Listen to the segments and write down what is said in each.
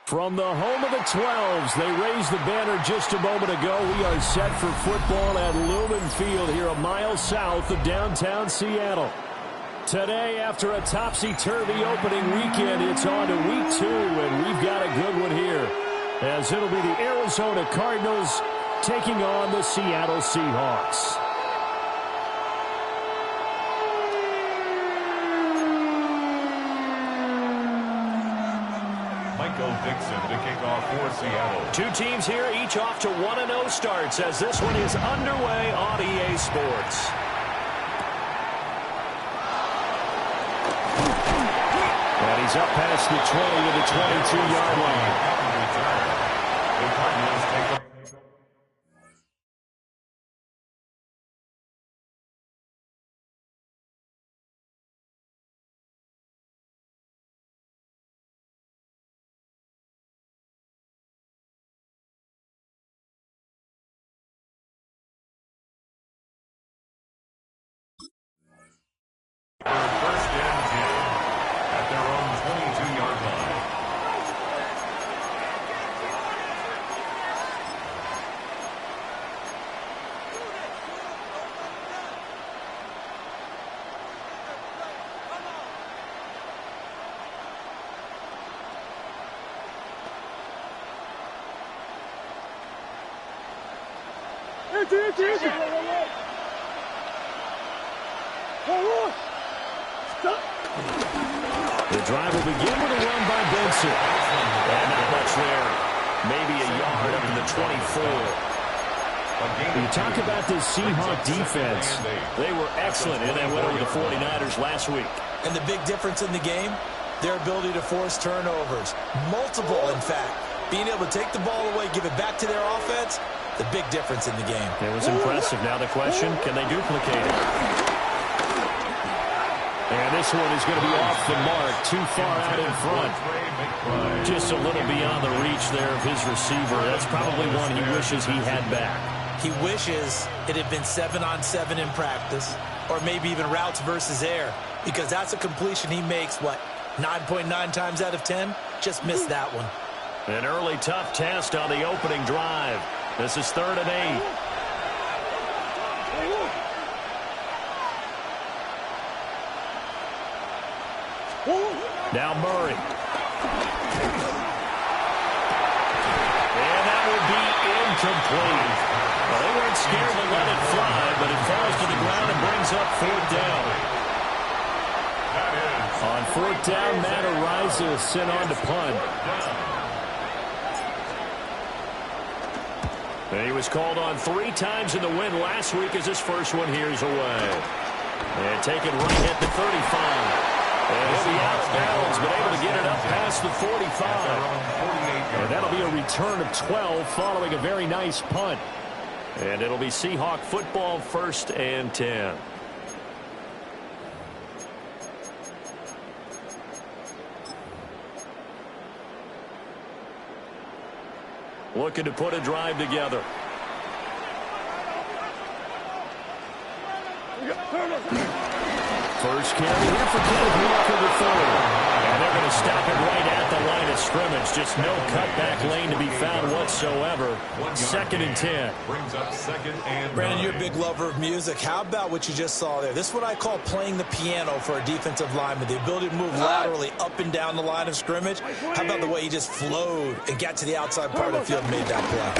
From the home of the 12s, they raised the banner just a moment ago. We are set for football at Lumen Field here a mile south of downtown Seattle. Today, after a topsy-turvy opening weekend, it's on to week 2, and we've got a good one here, as it'll be the Arizona Cardinals taking on the Seattle Seahawks. Dixon to kick off for Seattle. Two teams here, each off to 1-0 starts as this one is underway on EA Sports. And he's up past the 20 to the 22-yard line. The Cardinals take up. First and 10 at their own 22-yard line. The drive will begin with a run by Benson. And not much there. Maybe a yard up to the 24. You talk about this Seahawk defense. They were excellent in that win over the 49ers last week. And the big difference in the game, their ability to force turnovers. Multiple, in fact. Being able to take the ball away, give it back to their offense, the big difference in the game. It was impressive. Now the question, can they duplicate it? And this one is going to be off the mark, too far out in front. Just a little beyond the reach there of his receiver. That's probably one he wishes he had back. He wishes it had been 7-on-7 in practice, or maybe even routes versus air, because that's a completion he makes, 9.9 times out of 10? Just missed that one. An early tough test on the opening drive. This is 3rd and 8. Now Murray. And that will be incomplete. Well, they weren't scared to let it fly, but it falls to the ground and brings up 4th down. On 4th down, Matt Ariza is sent on to punt. And he was called on 3 times in the win last week as his first one here's away. And taken right at the 35. And he'll be out of bounds, but able to get it up past the 45. And that'll be a return of 12 following a very nice punt. And it'll be Seahawk football, 1st and 10. Looking to put a drive together. First carry here for Kenneth Walker the 3rd. And they're going to stop it right at the line of scrimmage. Just no cutback lane to be found whatsoever. 2nd and 10. Brings up 2nd and 9. Brandon, you're a big lover of music. How about what you just saw there? This is what I call playing the piano for a defensive lineman. The ability to move laterally up and down the line of scrimmage. How about the way he just flowed and got to the outside part of the field and made that play?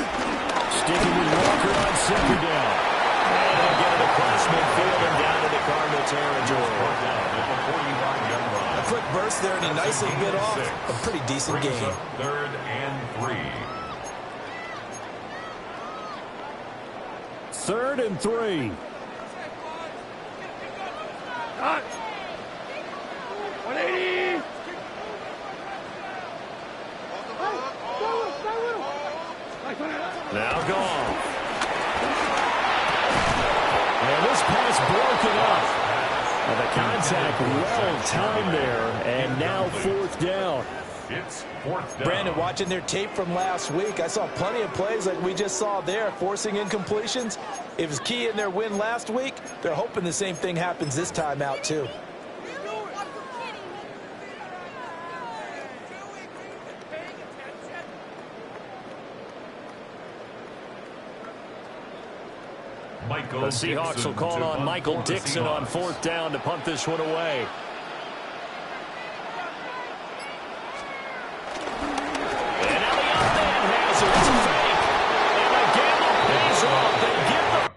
Sticking with Walker on 2nd down. And they'll get it across midfield and down to the Cardinal territory. A quick burst there, and he nicely bit off a pretty decent game. 3rd and 3. 3rd and 3. 180. Now gone. And this pass broken up. And the contact well-timed there, and now 4th down. It's 4th down. Brandon, watching their tape from last week, I saw plenty of plays like we just saw there, forcing incompletions. It was key in their win last week. They're hoping the same thing happens this time out, too. The Seahawks will call on Michael Dixon on 4th down to punt this one away. And Elliott then has it. It's fake. And the gamble pays off. They give the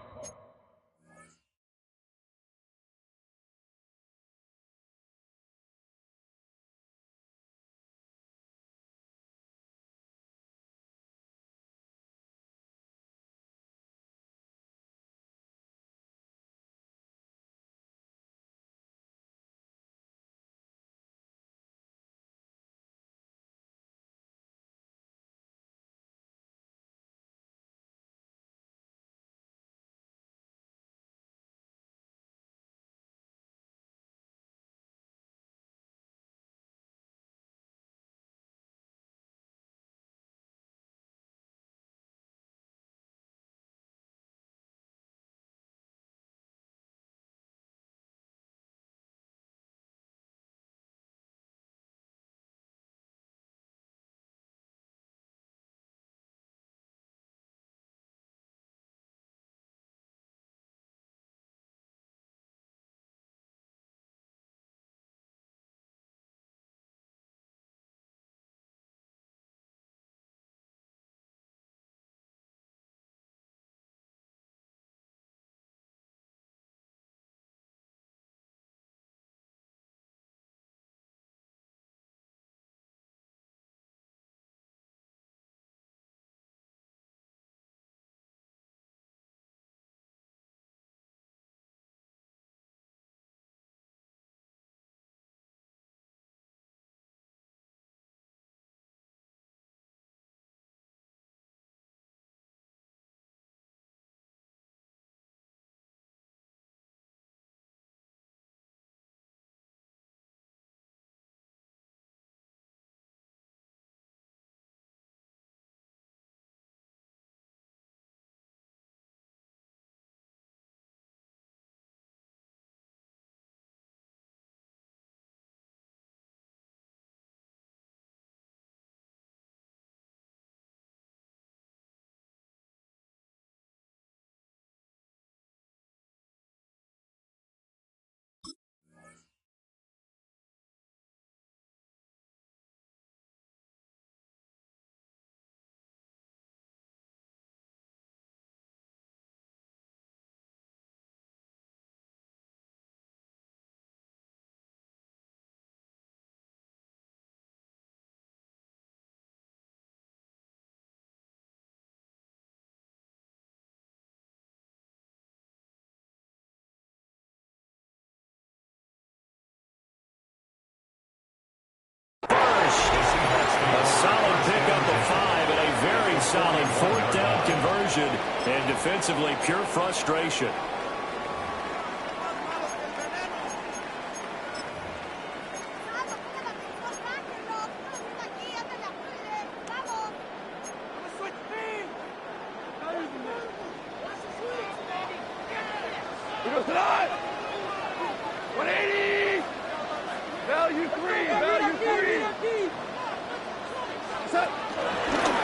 a solid pickup of 5 and a very solid 4th down conversion. And defensively, pure frustration.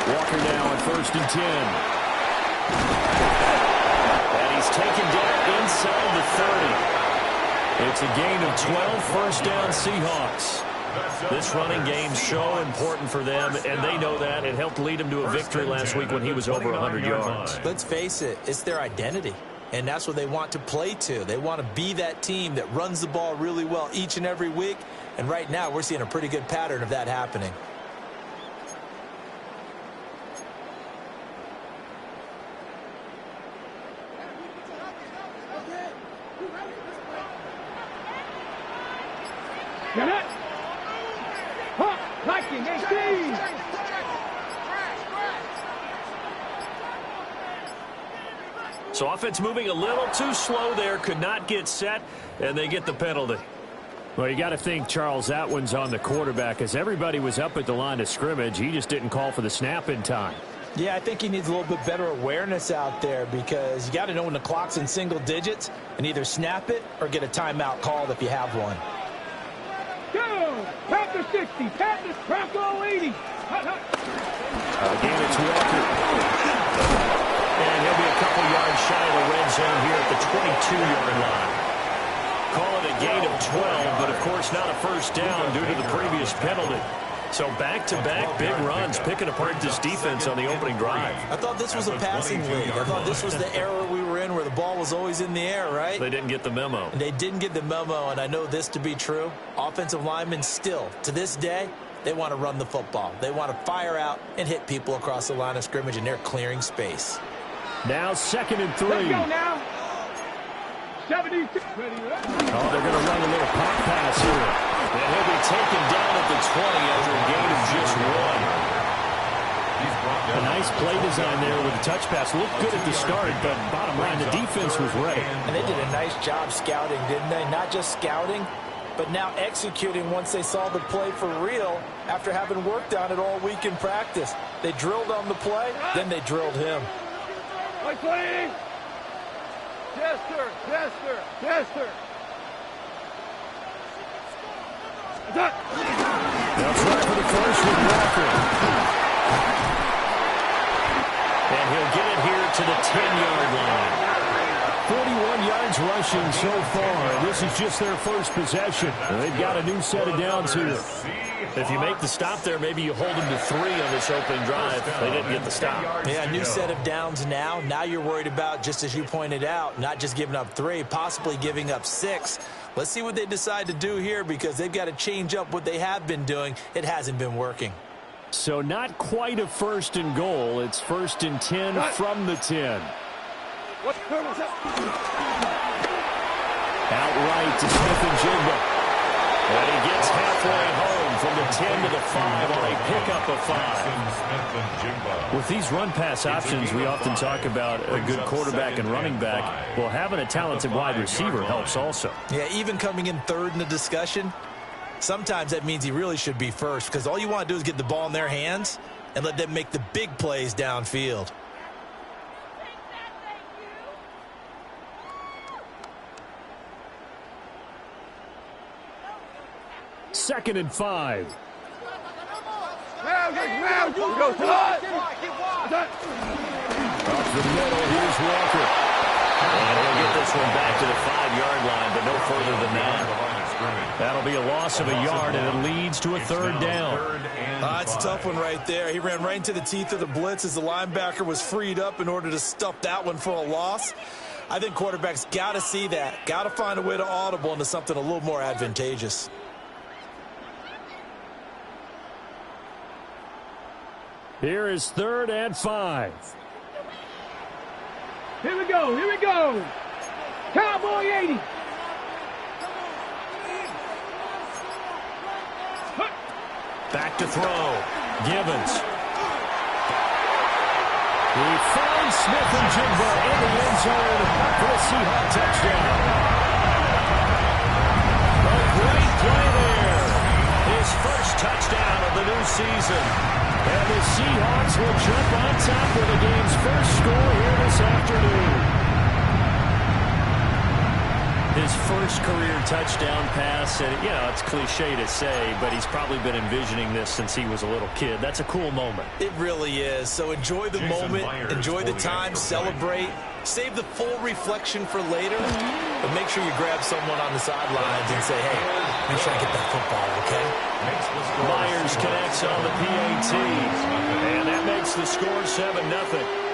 Walker now at 1st and 10. And he's taken down inside the 30. It's a gain of 12, 1st down Seahawks. This running game's so important for them, and they know that. It helped lead them to a victory last week when he was over 100 yards. Let's face it, it's their identity. And that's what they want to play to. They want to be that team that runs the ball really well each and every week. And right now, we're seeing a pretty good pattern of that happening. Get it! Huh! Liking 18! So offense moving a little too slow there, could not get set, and they get the penalty. Well, you got to think, Charles, that one's on the quarterback, as everybody was up at the line of scrimmage. He just didn't call for the snap in time. Yeah, I think he needs a little bit better awareness out there, because you got to know when the clock's in single digits and either snap it or get a timeout called if you have one. Go! Panther 60, Panther Bronco 80. Again, it's Walker. And And he'll be a couple yards shy of the red zone here at the 22-yard line. Call it a gain of 12, but of course not a first down due to the previous penalty. So back-to-back big runs, picking apart this defense on the opening drive. I thought this was a passing league. I thought this was the era we were in where the ball was always in the air, right? They didn't get the memo. They didn't get the memo, and I know this to be true. Offensive linemen still, to this day, they want to run the football. They want to fire out and hit people across the line of scrimmage, and they're clearing space. Now 2nd and 3. Let's go now. 72. Oh, they're going to run a little pop pass here. And he'll be taken down at the 20 after a gain of just 1. A nice play design there with the touch pass. Looked good at the start, but bottom line, the defense was ready. And they did a nice job scouting, didn't they? Not just scouting, but now executing once they saw the play for real after having worked on it all week in practice. They drilled on the play, then they drilled him. White 20. Yes, sir. Yes, sir. Yes, sir. That's right for the first with Walker. And he'll get it here to the 10-yard line. 41 yards rushing so far. This is just their first possession. And they've got a new set of downs here. If you make the stop there, maybe you hold them to 3 on this opening drive. They didn't get the stop. Yeah, new set of downs now. Now you're worried about, just as you pointed out, not just giving up 3, possibly giving up 6. Let's see what they decide to do here because they've got to change up what they have been doing. It hasn't been working. So not quite a 1st and goal. It's 1st and 10 from the 10. Outright to Smith-Njigba. And he gets halfway home from the 10 to the 5 on a pickup of 5. With these run-pass options, we often talk about a good quarterback and running back. Well, having a talented wide receiver helps also. Yeah, even coming in 3rd in the discussion, sometimes that means he really should be first because all you want to do is get the ball in their hands and let them make the big plays downfield. Second and 5. Go, Off the middle, here's Walker. And he'll get this one back to the 5-yard line, but no further than that. That'll be a loss of a yard, and it leads to a 3rd down. It's a tough one right there. He ran right into the teeth of the blitz as the linebacker was freed up in order to stuff that one for a loss. I think quarterbacks got to see that, got to find a way to audible into something a little more advantageous. Here is 3rd and 5. Here we go. Here we go. Cowboy 80. Back to throw. Gibbons. He finds Smith-Njigba in the end zone for a Seahawks touchdown. A great play there. His first touchdown of the new season. And the Seahawks will jump on top of the game's first score here this afternoon. His first career touchdown pass, and, you know, it's cliche to say, but he's probably been envisioning this since he was a little kid. That's a cool moment. It really is. So enjoy the moment, enjoy the time, celebrate, save the full reflection for later, but make sure you grab someone on the sidelines and say, hey, make sure I get that football, okay? Myers connects on the PAT, and that makes the score 7-0.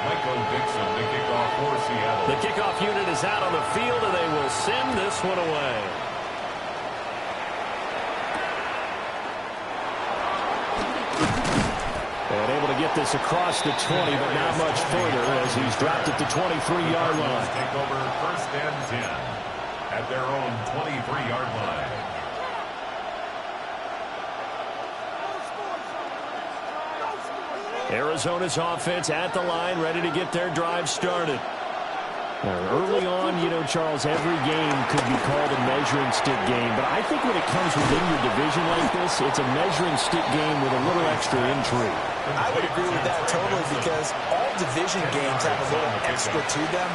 Michael Dixon, the kickoff for Seattle. The kickoff unit is out on the field, and they will send this one away. And able to get this across the 20, but not much further as he's dropped at the 23-yard line. Take over 1st and 10 at their own 23-yard line. Arizona's offense at the line, ready to get their drive started. Early on, you know, Charles, every game could be called a measuring stick game, but I think when it comes within your division like this, it's a measuring stick game with a little extra intrigue. I would agree with that totally because all division games have a little extra to them,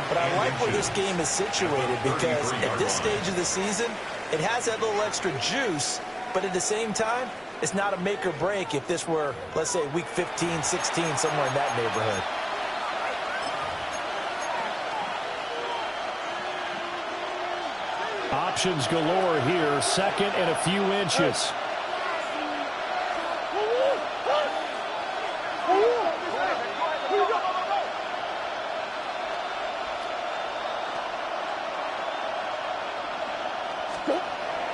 but I like where this game is situated because at this stage of the season, it has that little extra juice, but at the same time, it's not a make or break if this were, let's say, week 15, 16, somewhere in that neighborhood. options galore here. Second and a few inches.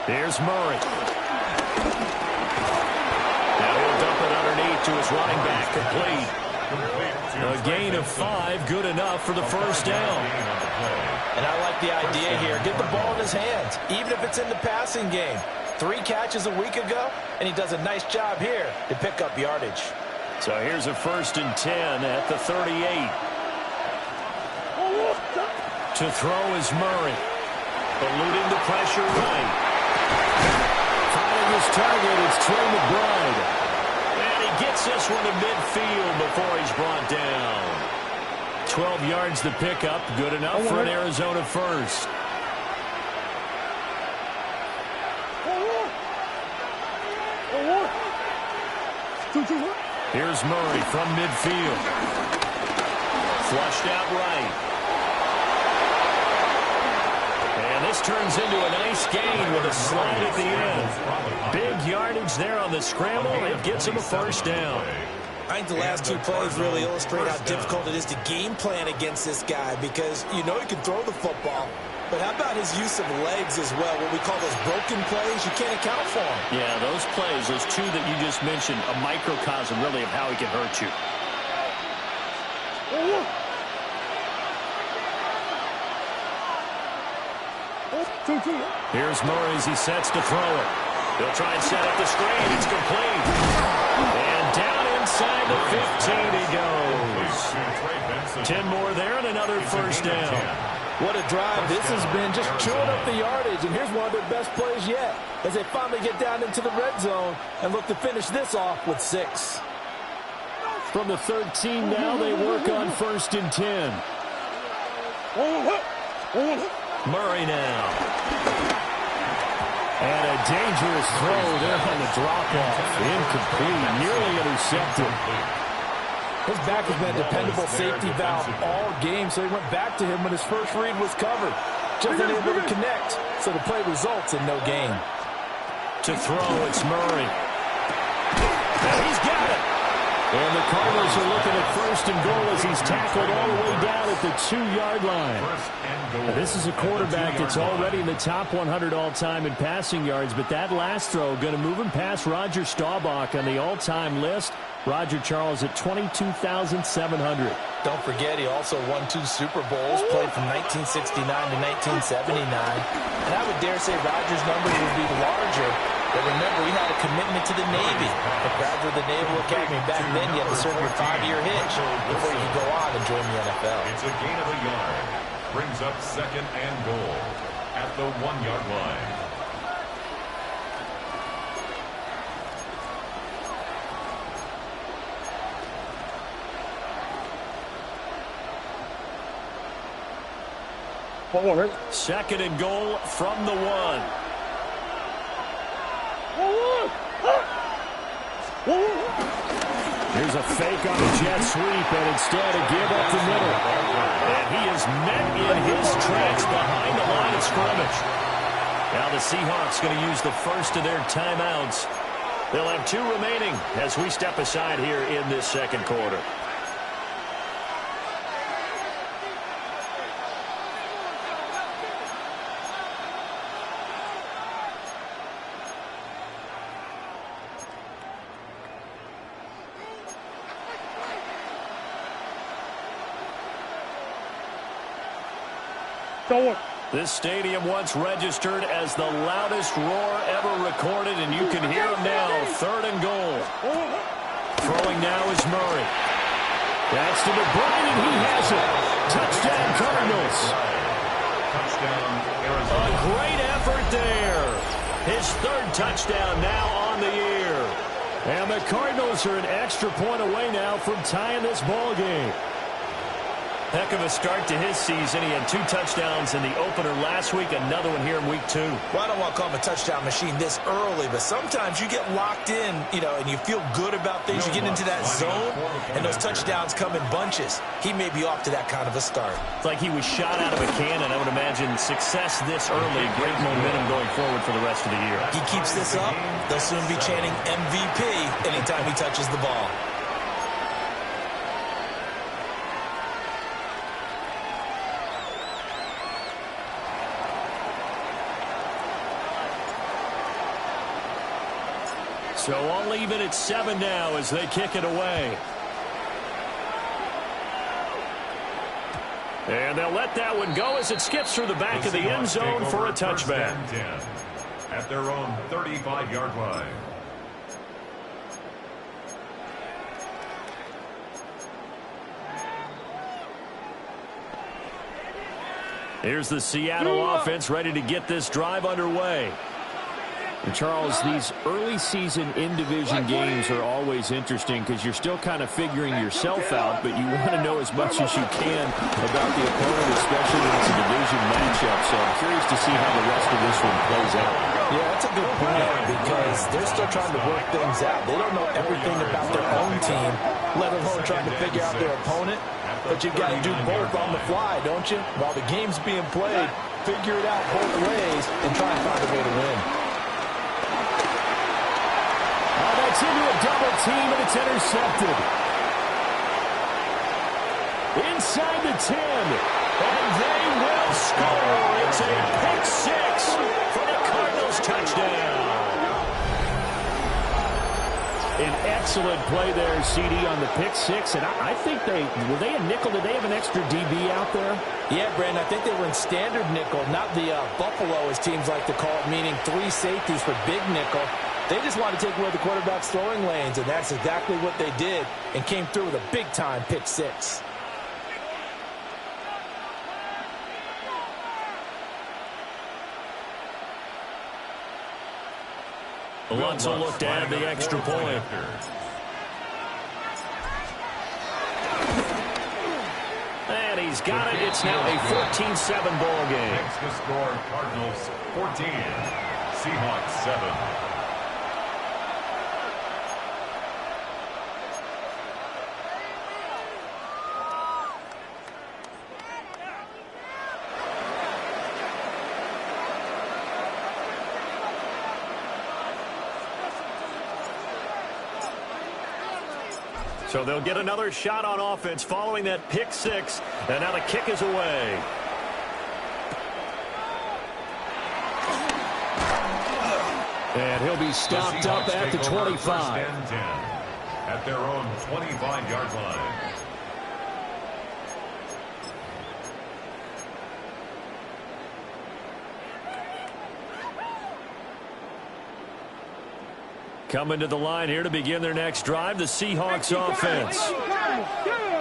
Here's Murray. Now he'll dump it underneath to his running back. Complete. A gain of 5, good enough for the first down. And I like the idea here. Get the ball in his hands, even if it's in the passing game. 3 catches a week ago, and he does a nice job here to pick up yardage. So here's a 1st and 10 at the 38. To throw is Murray. Eluding the pressure right. Finding his target, it's Trey McBride. And he gets this one to midfield before he's brought down. 12 yards to pick up, good enough for an Arizona first. Here's Murray from midfield. Flushed out right. And this turns into a nice gain with a slide at the end. Big yardage there on the scramble. It gets him a first down. I think the last 2 plays really illustrate how difficult it is to game plan against this guy, because you know he can throw the football, but how about his use of legs as well? What we call those broken plays, you can't account for them. Yeah, those plays, those 2 that you just mentioned, a microcosm really of how he can hurt you. Here's Murray as he sets to throw it. He'll try and set up the screen. It's complete. And down inside the 15 he goes. 10 more there and another first down. What a drive this has been, just chewing up the yardage. And here's one of their best plays yet, as they finally get down into the red zone and look to finish this off with 6. From the 13 now, they work on 1st and 10. Murray now. And a dangerous throw there on the drop-off. Incomplete, nearly intercepted. His back has been a dependable safety valve all game, so he went back to him when his first read was covered. Just unable to connect, so the play results in no gain. To throw, it's Murray. And he's got it. And the Cardinals are looking at 1st and goal as he's tackled all the way down at the 2-yard line. Now, this is a quarterback that's already in the top 100 all-time in passing yards, but that last throw going to move him past Roger Staubach on the all-time list. Roger Charles at 22,700. Don't forget, he also won 2 Super Bowls, played from 1969 to 1979. And I would dare say Roger's numbers would be larger. But remember, he had a commitment to the Navy. A graduate of the Naval Academy. Back then, you had to serve your 5-year hitch before you could go on and join the NFL. It's a gain of a yard. Brings up 2nd and goal at the 1-yard line. Second and goal from the 1. Here's a fake on a jet sweep, and instead a give up the middle. And he is met in his tracks behind the line of scrimmage. Now the Seahawks going to use the first of their timeouts. They'll have 2 remaining as we step aside here in this second quarter. This stadium once registered as the loudest roar ever recorded, and you can hear him now. 3rd and goal. Throwing now is Murray. That's to McBride, and he has it. Touchdown, Cardinals. Touchdown, Arizona. A great effort there. His 3rd touchdown now on the year. And the Cardinals are an extra point away now from tying this ball game. Heck of a start to his season. He had 2 touchdowns in the opener last week, another one here in week 2. Well, I don't want to call him a touchdown machine this early, but sometimes you get locked in, and you feel good about things. You get into that zone, and those touchdowns come in bunches. He may be off to that kind of a start. It's like he was shot out of a cannon. I would imagine success this early, great momentum going forward for the rest of the year. He keeps this up, they'll soon be chanting MVP anytime he touches the ball. So I'll leave it at 7 now as they kick it away. And they'll let that one go as it skips through the back of the end zone for a touchback. At their own 35-yard line. Here's the Seattle offense ready to get this drive underway. And Charles, these early season in-division games are always interesting because you're still kind of figuring yourself out, but you want to know as much as you can about the opponent, especially when it's a division matchup. So I'm curious to see how the rest of this one plays out. Yeah, that's a good point because they're still trying to work things out. They don't know everything about their own team, let alone trying to figure out their opponent. But you've got to do both on the fly, don't you? While the game's being played, figure it out both ways and try and find a way to win. It's into a double team, and it's intercepted. Inside the 10, and they will score. It's a pick 6 for the Cardinals touchdown. An excellent play there, CD, on the pick 6, and I think were they a nickel? Did they have an extra DB out there? Yeah, Brandon, I think they were in standard nickel, not the Buffalo, as teams like to call it, meaning 3 safeties for big nickel. They just want to take away the quarterback's throwing lanes, and that's exactly what they did and came through with a big-time pick 6. Lutz will look to add the extra point. And he's got it. It's now a 14-7 ball game. Next to score, Cardinals 14, Seahawks 7. So they'll get another shot on offense following that pick 6. And now the kick is away. And he'll be stopped up at the 25. At their own 25-yard line. Coming to the line here to begin their next drive, the Seahawks offense.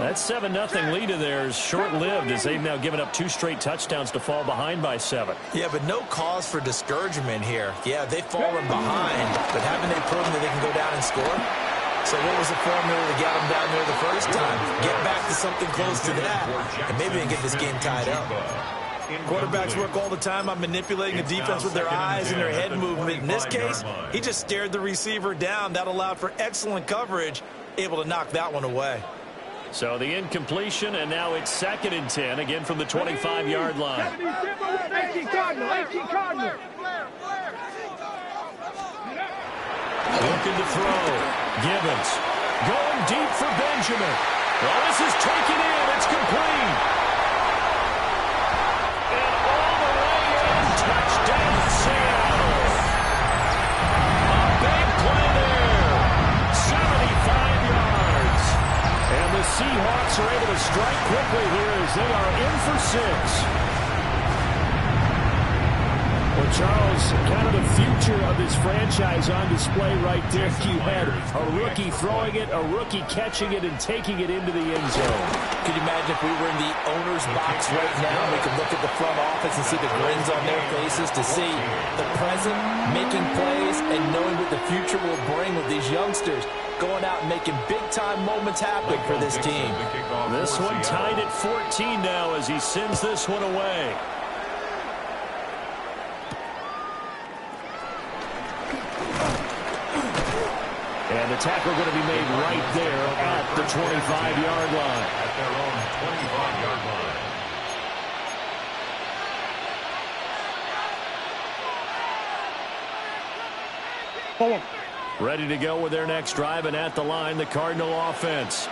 That 7-0 lead of theirs short-lived as they've now given up 2 straight touchdowns to fall behind by 7. Yeah, but no cause for discouragement here. Yeah, they've fallen behind, but haven't they proven that they can go down and score? So what was the formula to get them down there the first time? Get back to something close to that, and maybe they get this game tied up. Quarterbacks work all the time on manipulating the defense with their eyes and their head movement. In this case, he just stared the receiver down. That allowed for excellent coverage, able to knock that one away. So the incompletion, and now it's 2nd and 10, again from the 25-yard line. 18 Cardinal, 18 Cardinal. Looking to throw. Gibbons going deep for Benjamin. Well, this is taken in. It's complete. Touchdown, Seattle. A big play there. 75 yards. And the Seahawks are able to strike quickly here as they are in for 6. Well, Charles, kind of the future of this franchise on display right there. You had a rookie throwing it, a rookie catching it, and taking it into the end zone. Could you imagine if we were in the owner's box right now? We could look at the front office and see the grins on their faces, to see the present making plays and knowing what the future will bring with these youngsters going out and making big-time moments happen for this team. This one tied at 14 now as he sends this one away. And the tackle going to be made right there at the 25-yard line. At their own 25-yard line. Ready to go with their next drive, and at the line, the Cardinal offense.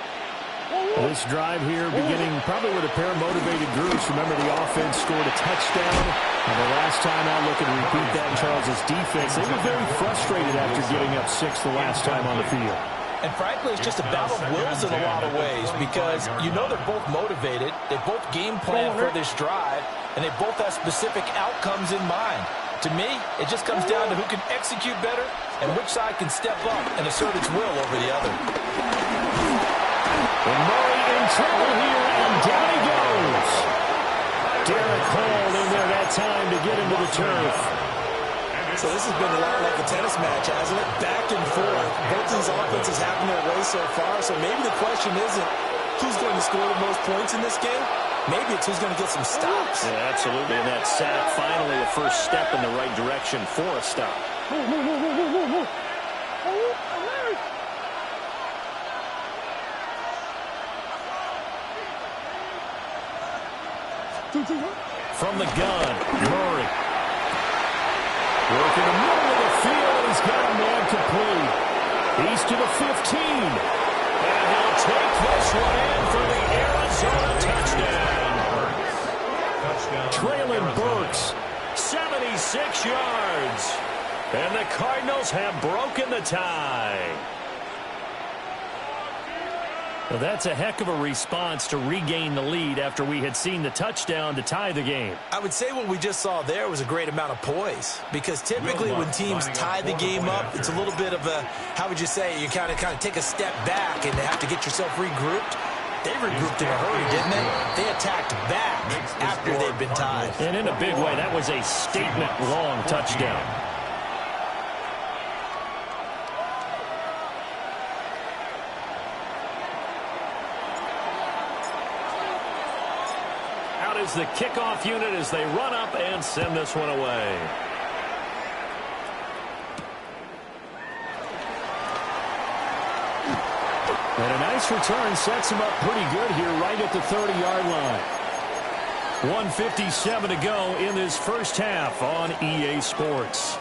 This drive here beginning probably with a pair of motivated groups. Remember, the offense scored a touchdown. And the last time out, looking to repeat that in Charles' defense, they were very frustrated after giving up 6 the last time on the field. And frankly, it's just a battle of wills in a lot of ways, because you know they're both motivated. They both game plan for this drive, and they both have specific outcomes in mind. To me, it just comes down to who can execute better and which side can step up and assert its will over the other. And Murray in trouble here, and down he goes. Derek Hall in there that time to get him to the turf. So this has been a lot like a tennis match, hasn't it? Back and forth. Both these offenses having their way so far, so maybe the question isn't who's going to score the most points in this game. Maybe it's who's going to get some stops. Yeah, absolutely. And that sack, finally the first step in the right direction for a stop. From the gun, Murray. Working the middle of the field, and he's got a man complete. He's to the 15. And he'll take this one in for the Arizona touchdown. Traylon Burks, 76 yards. And the Cardinals have broken the tie. Well, that's a heck of a response to regain the lead after we had seen the touchdown to tie the game. I would say what we just saw there was a great amount of poise, because typically when teams tie the game up, it's a little bit of a, how would you say, you kind of take a step back and have to get yourself regrouped. They regrouped in a hurry, didn't they? They attacked back after they'd been tied. And in a big way, that was a statement-long touchdown. Out is the kickoff unit as they run up and send this one away. And a nice return sets him up pretty good here right at the 30-yard line. 1:57 to go in this first half on EA Sports.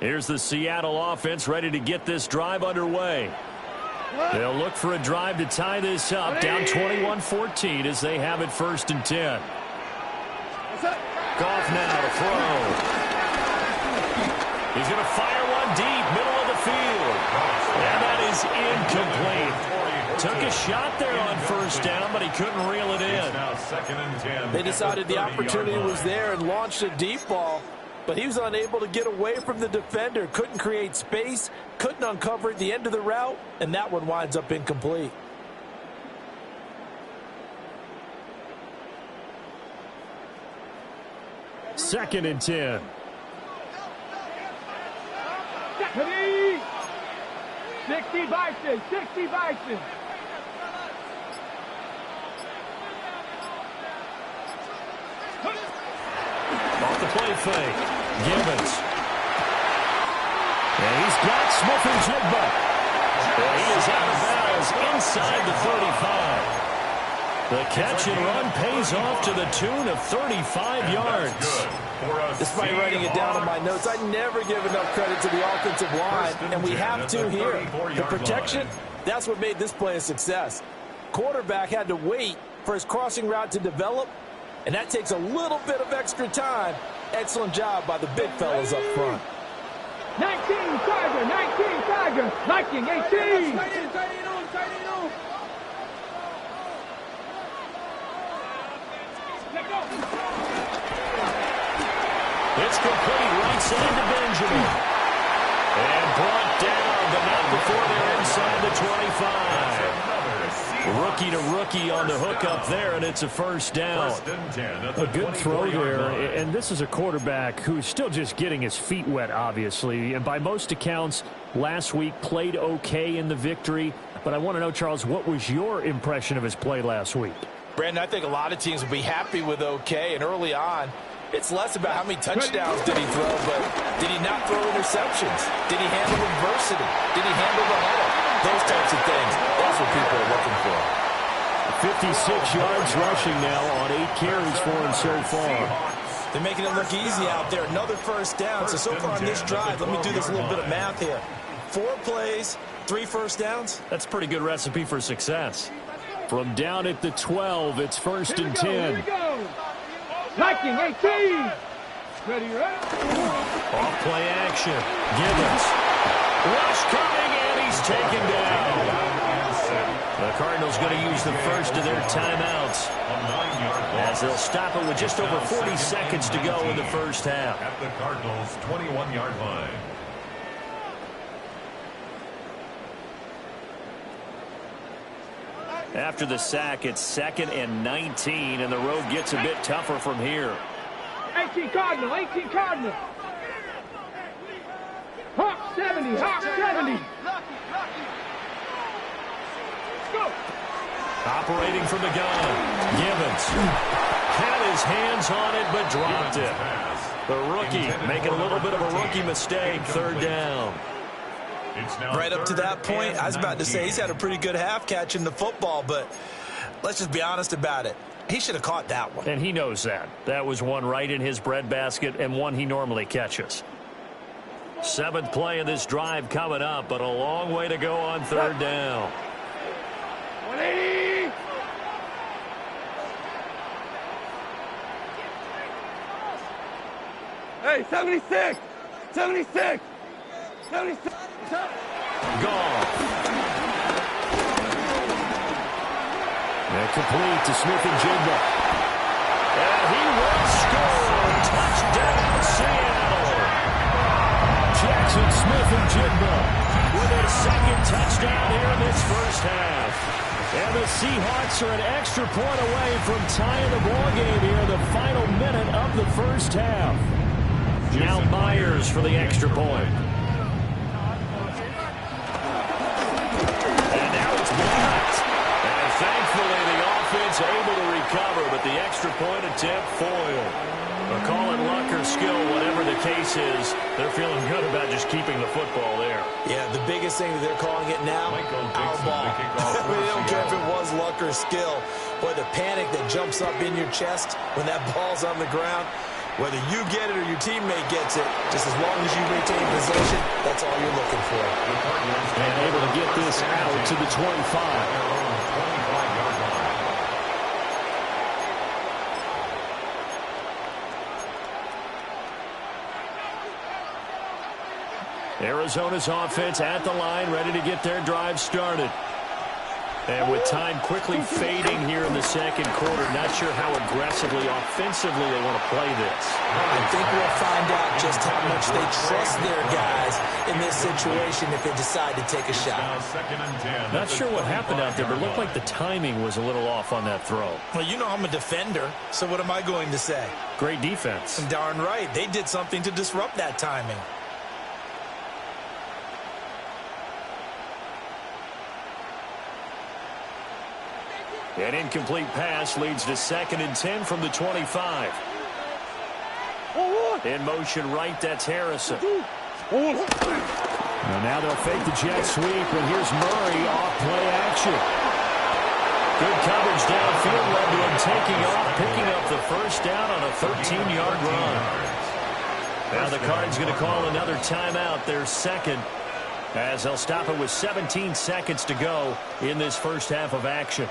Here's the Seattle offense ready to get this drive underway. They'll look for a drive to tie this up, down 21-14 as they have it 1st and 10. Goff now to throw. He's going to fire one deep, middle of the field. And that is incomplete. Took a shot there on 1st down, but he couldn't reel it in. Now 2nd and 10. They decided the opportunity was there and launched a deep ball, but he was unable to get away from the defender. Couldn't create space, couldn't uncover at the end of the route, and that one winds up incomplete. Second and 10. 60 Bison, 60 Bison. Off the play fake. Gibbons. And he's got Smith-Njigba. And he is out of bounds inside the 35. The catch and run pays off to the tune of 35 yards. Despite writing it down in my notes, I never give enough credit to the offensive line, and we have to here. The protection, that's what made this play a success. Quarterback had to wait for his crossing route to develop, and that takes a little bit of extra time. Excellent job by the big fellas up front. 19 Tiger, 19 Tiger, Viking 18. It's complete right side to Benjamin. And brought down, but not before they're inside the 25. Rookie to rookie on the hook up there, and it's a first down. A good throw there, and this is a quarterback who's still just getting his feet wet, obviously. And by most accounts, last week played okay in the victory. But I want to know, Charles, what was your impression of his play last week? Brandon, I think a lot of teams will be happy with okay, and early on, it's less about how many touchdowns did he throw, but did he not throw interceptions? Did he handle adversity? Did he handle the huddle? Those types of things. That's what people are looking for. 56 yards rushing now on 8 carries for him so far. They're making it look easy out there. Another first down. So far on this drive, let me do this little bit of math here. 4 plays, 3 first downs. That's a pretty good recipe for success. From down at the 12, it's first and 10. Viking 18. Ready, Off play action. Gibbons. Rush coming, and he's taken down. The Cardinals going to use the first of their timeouts, as they'll stop it with just over 40 seconds to go in the first half. At the Cardinals' 21-yard line. After the sack, it's 2nd and 19, and the road gets a bit tougher from here. 18 Cardinal, 18 Cardinal. Hawk 70, Hawk 70. Go. Operating from the gun, Gibbons had his hands on it but dropped it. The rookie making a little bit of a rookie mistake, 3rd down. Right up to that point, I was about to say he's had a pretty good half catching the football, but let's just be honest about it. He should have caught that one. And he knows that. That was one right in his breadbasket and one he normally catches. 7th play of this drive coming up, but a long way to go on 3rd down. 180. Hey, 76. 76. 76. Gone. And complete to Smith and Jigba. And he will score. Touchdown, Seattle. Jackson Smith-Njigba with a 2nd touchdown here in this first half. And the Seahawks are an extra point away from tying the ball game here in the final minute of the first half. Now Myers for the extra point. And now it's blocked. And thankfully the offense able to recover, but the extra point attempt foiled. But call it luck or skill, whatever the case is, they're feeling good about just keeping the football there. Yeah, the biggest thing that they're calling it now, our ball. They don't care if it was luck or skill. Boy, the panic that jumps up in your chest when that ball's on the ground, whether you get it or your teammate gets it, just as long as you retain possession, that's all you're looking for. And able to get this out to the 25. Arizona's offense at the line, ready to get their drive started. And with time quickly fading here in the 2nd quarter, not sure how aggressively, offensively they want to play this. I think we'll find out just how much they trust their guys in this situation if they decide to take a shot. Not sure what happened out there, but it looked like the timing was a little off on that throw. Well, you know I'm a defender, so what am I going to say? Great defense. And darn right, they did something to disrupt that timing. An incomplete pass leads to 2nd and 10 from the 25. In motion right, that's Harrison. And now they'll fake the jet sweep, and here's Murray off play action. Good coverage downfield led to him taking off, picking up the first down on a 13-yard run. Now the Cards going to call another timeout, their 2nd, as they'll stop it with 17 seconds to go in this first half of action.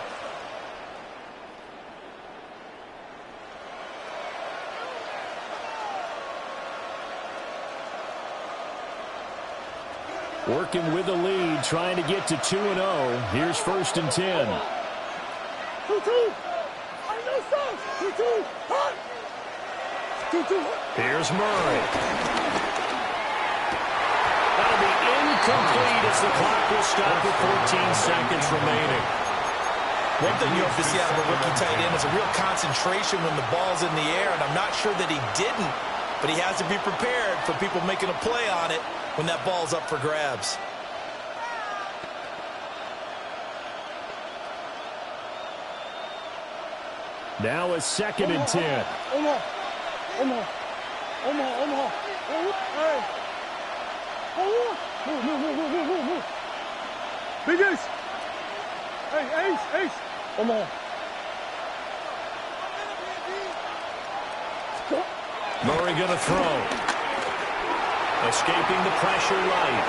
Working with the lead, trying to get to 2-0. Here's 1st and 10. 2-2. Here's Murray. That'll be incomplete as the clock will stop with 14 seconds remaining. One thing you hope to see out of a rookie tight end is a real concentration when the ball's in the air, and I'm not sure that he didn't, but he has to be prepared for people making a play on it when that ball's up for grabs. Now a 2nd and 10. Omaha. Hey. Move. Big Ace. Hey, Ace. Omaha. Murray going to throw. Escaping the pressure right.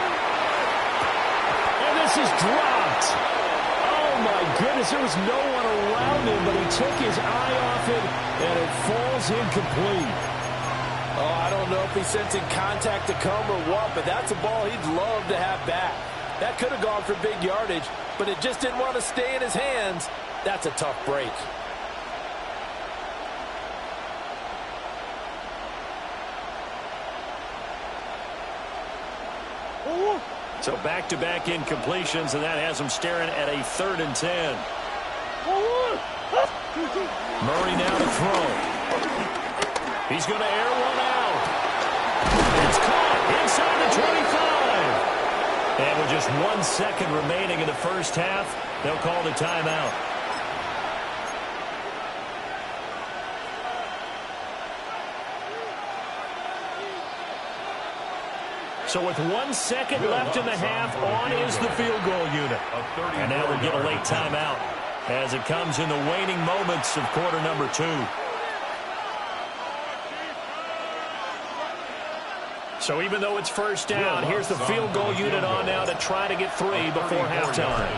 And this is dropped. Oh, my goodness. There was no one around him, but he took his eye off it, and it falls incomplete. Oh, I don't know if he's sensing contact to come or what, but that's a ball he'd love to have back. That could have gone for big yardage, but it just didn't want to stay in his hands. That's a tough break. So back-to-back incompletions, and that has him staring at a 3rd and 10. Murray now to throw. He's going to air one out. It's caught inside the 25. And with just 1 second remaining in the first half, they'll call the timeout. So with 1 second left in the half, on is the field goal unit. And now we'll get a late timeout as it comes in the waning moments of quarter number 2. So even though it's first down, here's the field goal unit on now to try to get 3 before halftime.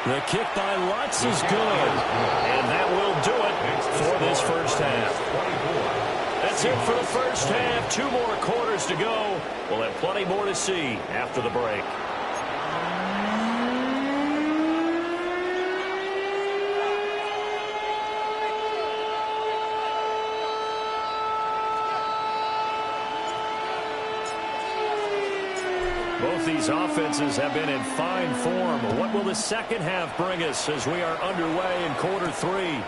The kick by Lutz is good. And that will do it for this first half. That's it for the first half. 2 more quarters to go. We'll have plenty more to see after the break. Both these offenses have been in fine form. What will the second half bring us as we are underway in quarter 3?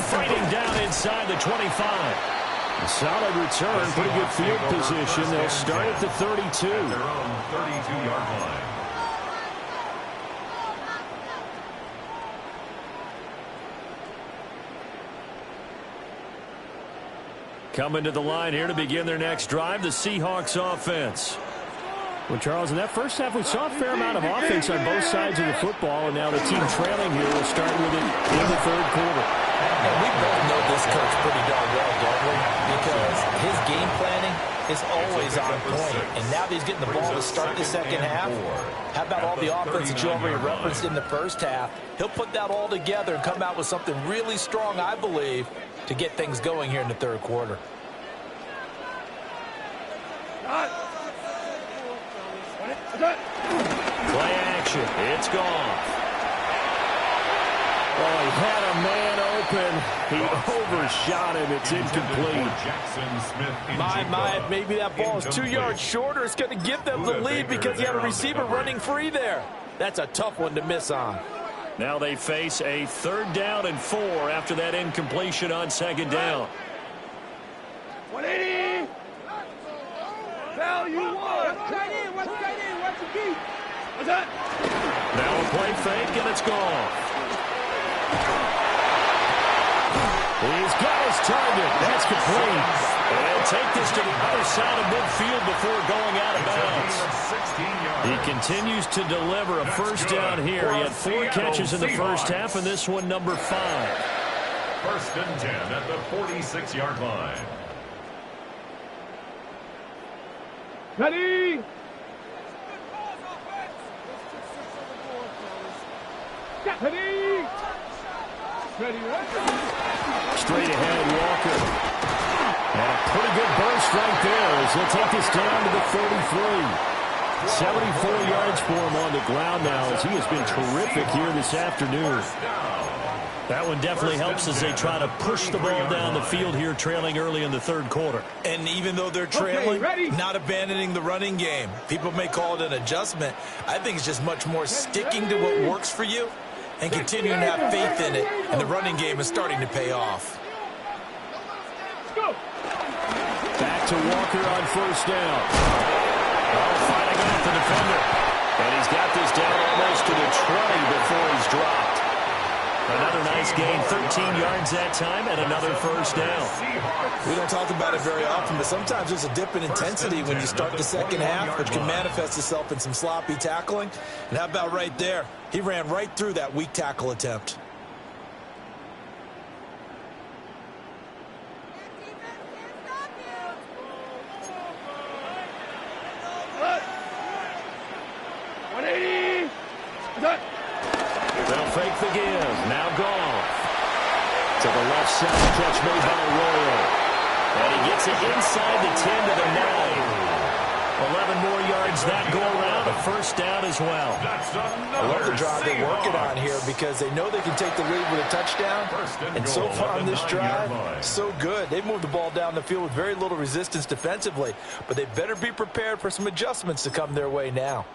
Fighting down inside the 25. A solid return, pretty good field position. They'll start at the 32. At their own 32-yard line. Coming to the line here to begin their next drive, the Seahawks offense. Well, Charles, in that first half, we saw a fair amount of offense on both sides of the football, and now the team trailing here will start with it in the 3rd quarter. And we both know this coach pretty darn well, don't we? Because his game planning is always on point. And now that he's getting the ball to start the second half, how about all the offense that you already referenced in the first half? He'll put that all together and come out with something really strong, I believe, to get things going here in the 3rd quarter. Play action. It's gone. Oh, he had a man open. He overshot him. It's incomplete. My, maybe that ball is 2 yards shorter. It's going to give them the lead because he had a receiver running free there. That's a tough one to miss on. Now they face a 3rd down and 4 after that incompletion on 2nd down. 180. Value 1. What's tight end? What's the key? What's that? Now a play fake, and it's gone. He's got his target. That's complete. And they'll take this to the other side of midfield before going out of bounds. He continues to deliver a first down here. He had 4 catches in the first half, and this one number 5. 1st and 10 at the 46-yard line. Ready? Ready? Ready? Straight ahead, Walker. And a pretty good burst right there as they'll take this down to the 33. 74 yards for him on the ground now as he has been terrific here this afternoon. That one definitely helps as they try to push the ball down the field here, trailing early in the third quarter. And even though they're trailing, not abandoning the running game. People may call it an adjustment. I think it's just much more sticking to what works for you and continuing to have faith in it. And the running game is starting to pay off. Back to Walker on first down. Fighting off the defender. And he's got this down almost to the 20 before he's dropped. Another nice gain, 13 yards that time, and another first down. We don't talk about it very often, but sometimes there's a dip in intensity when you start the second half, which can manifest itself in some sloppy tackling. And how about right there? He ran right through that weak tackle attempt. They'll fake the give. Now Goff. To the left side, catch made by Royal. And he gets it inside the 10 to the 9. 11 more yards that go around. A first down as well. I love the drive they're working on here because they know they can take the lead with a touchdown. And so far on this drive, so good. They've moved the ball down the field with very little resistance defensively. But they better be prepared for some adjustments to come their way now.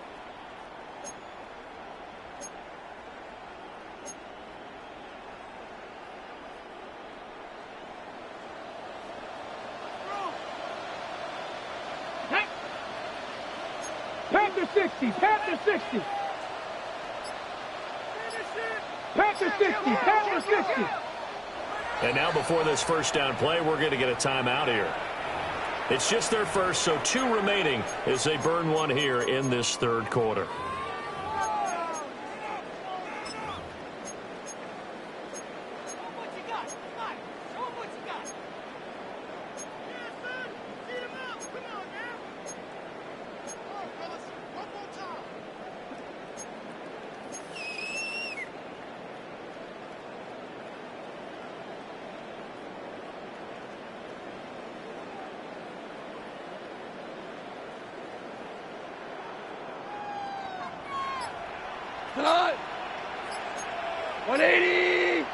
Panther 60, Panther 60. Panther 60, Panther 60. And now before this first down play, we're going to get a timeout here. It's just their first, so 2 remaining as they burn one here in this third quarter. Tonight, 180.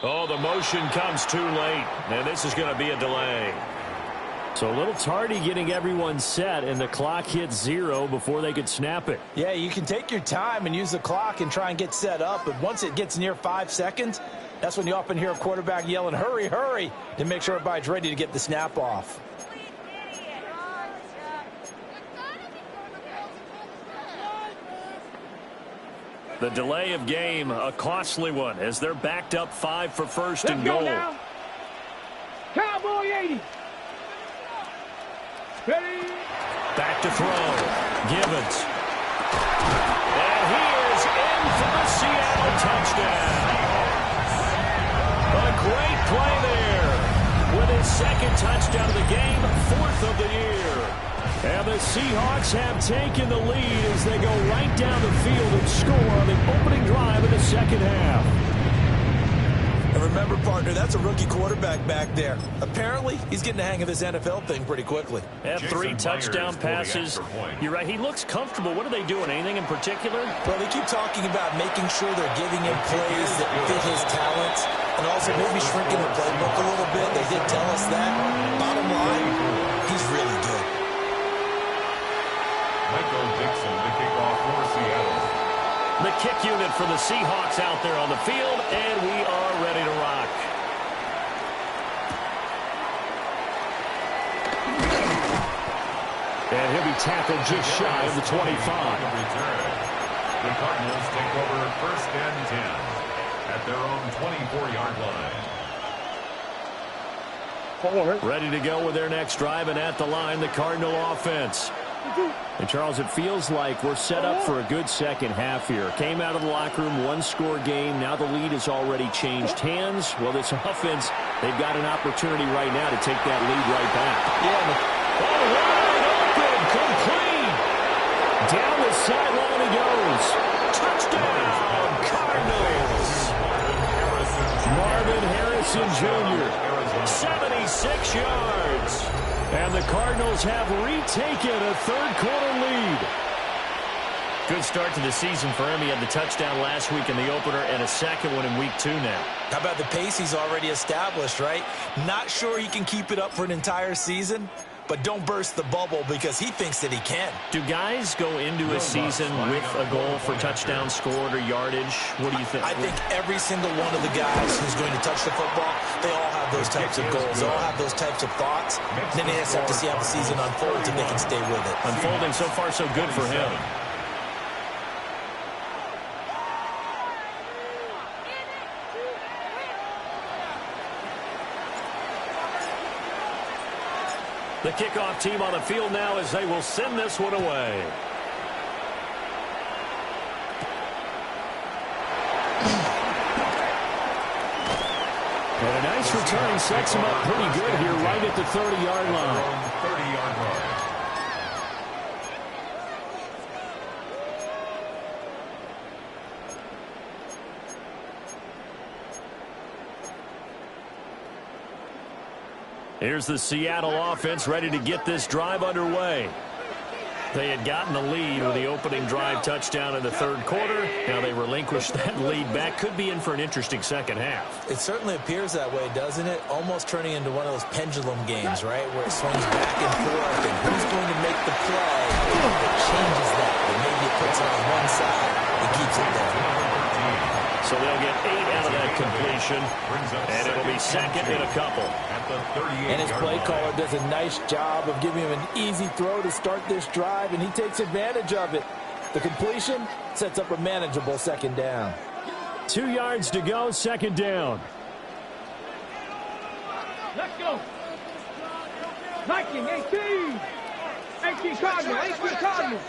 Oh, the motion comes too late, and this is going to be a delay. So a little tardy getting everyone set, and the clock hits 0 before they could snap it. Yeah, you can take your time and use the clock and try and get set up, but once it gets near 5 seconds, that's when you often hear a quarterback yelling, hurry, hurry, to make sure everybody's ready to get the snap off. The delay of game, a costly one, as they're backed up 5 for first and Let's go goal. now. Cowboy 80. Ready? Back to throw. Gibbons. And he is in for the Seattle touchdown. A great play there. With his second touchdown of the game, 4th of the year. And the Seahawks have taken the lead as they go right down the field and score on the opening drive of the second half. And remember, partner, that's a rookie quarterback back there. Apparently, he's getting the hang of this NFL thing pretty quickly. And 3 touchdown passes. You're right, he looks comfortable. What are they doing? Anything in particular? Well, they keep talking about making sure they're giving him plays that fit his talents and also maybe shrinking the playbook a little bit. They did tell us that. Bottom line, he's really good. Michael Dixon, the kickoff for Seattle. The kick unit for the Seahawks out there on the field, and we are ready to rock. And he'll be tackled just shy of the 25. The Cardinals take over 1st and 10 at their own 24-yard line. Ready to go with their next drive, and at the line, the Cardinal offense. And, Charles, it feels like we're set up for a good second half here. Came out of the locker room, 1-score game. Now the lead has already changed hands. Well, this offense, they've got an opportunity right now to take that lead right back. Yeah, Wide open, complete. Down the sideline he goes. Touchdown, Cardinals. Jackson Jr. 76 yards. And the Cardinals have retaken a third-quarter lead. Good start to the season for him. He had the touchdown last week in the opener and a second one in week 2 now. How about the pace he's already established, right? Not sure he can keep it up for an entire season, but don't burst the bubble because he thinks that he can. Do guys go into a season with a goal for touchdown scored or yardage? What do you think? I think every single one of the guys who's going to touch the football, they all have those types of goals. They all have those types of thoughts. Then they just have to see how the season unfolds if they can stay with it. Unfolding so far so good for him. The kickoff team on the field now as they will send this one away. And a nice return sets him up pretty good here right at the 30-yard line. 30-yard line. Here's the Seattle offense ready to get this drive underway. They had gotten the lead with the opening drive touchdown in the third quarter. Now they relinquish that lead back. Could be in for an interesting second half. It certainly appears that way, doesn't it? Almost turning into one of those pendulum games, right? Where it swings back and forth, and who's going to make the play that changes that? But maybe it puts it on one side and keeps it there. So they'll get 8 out of that completion, and it'll be second and a couple. And his play caller does a nice job of giving him an easy throw to start this drive, and he takes advantage of it. The completion sets up a manageable second down. 2 yards to go, second down. Let's go. 19, 18. 18 Cardinal, 18 Cardinal.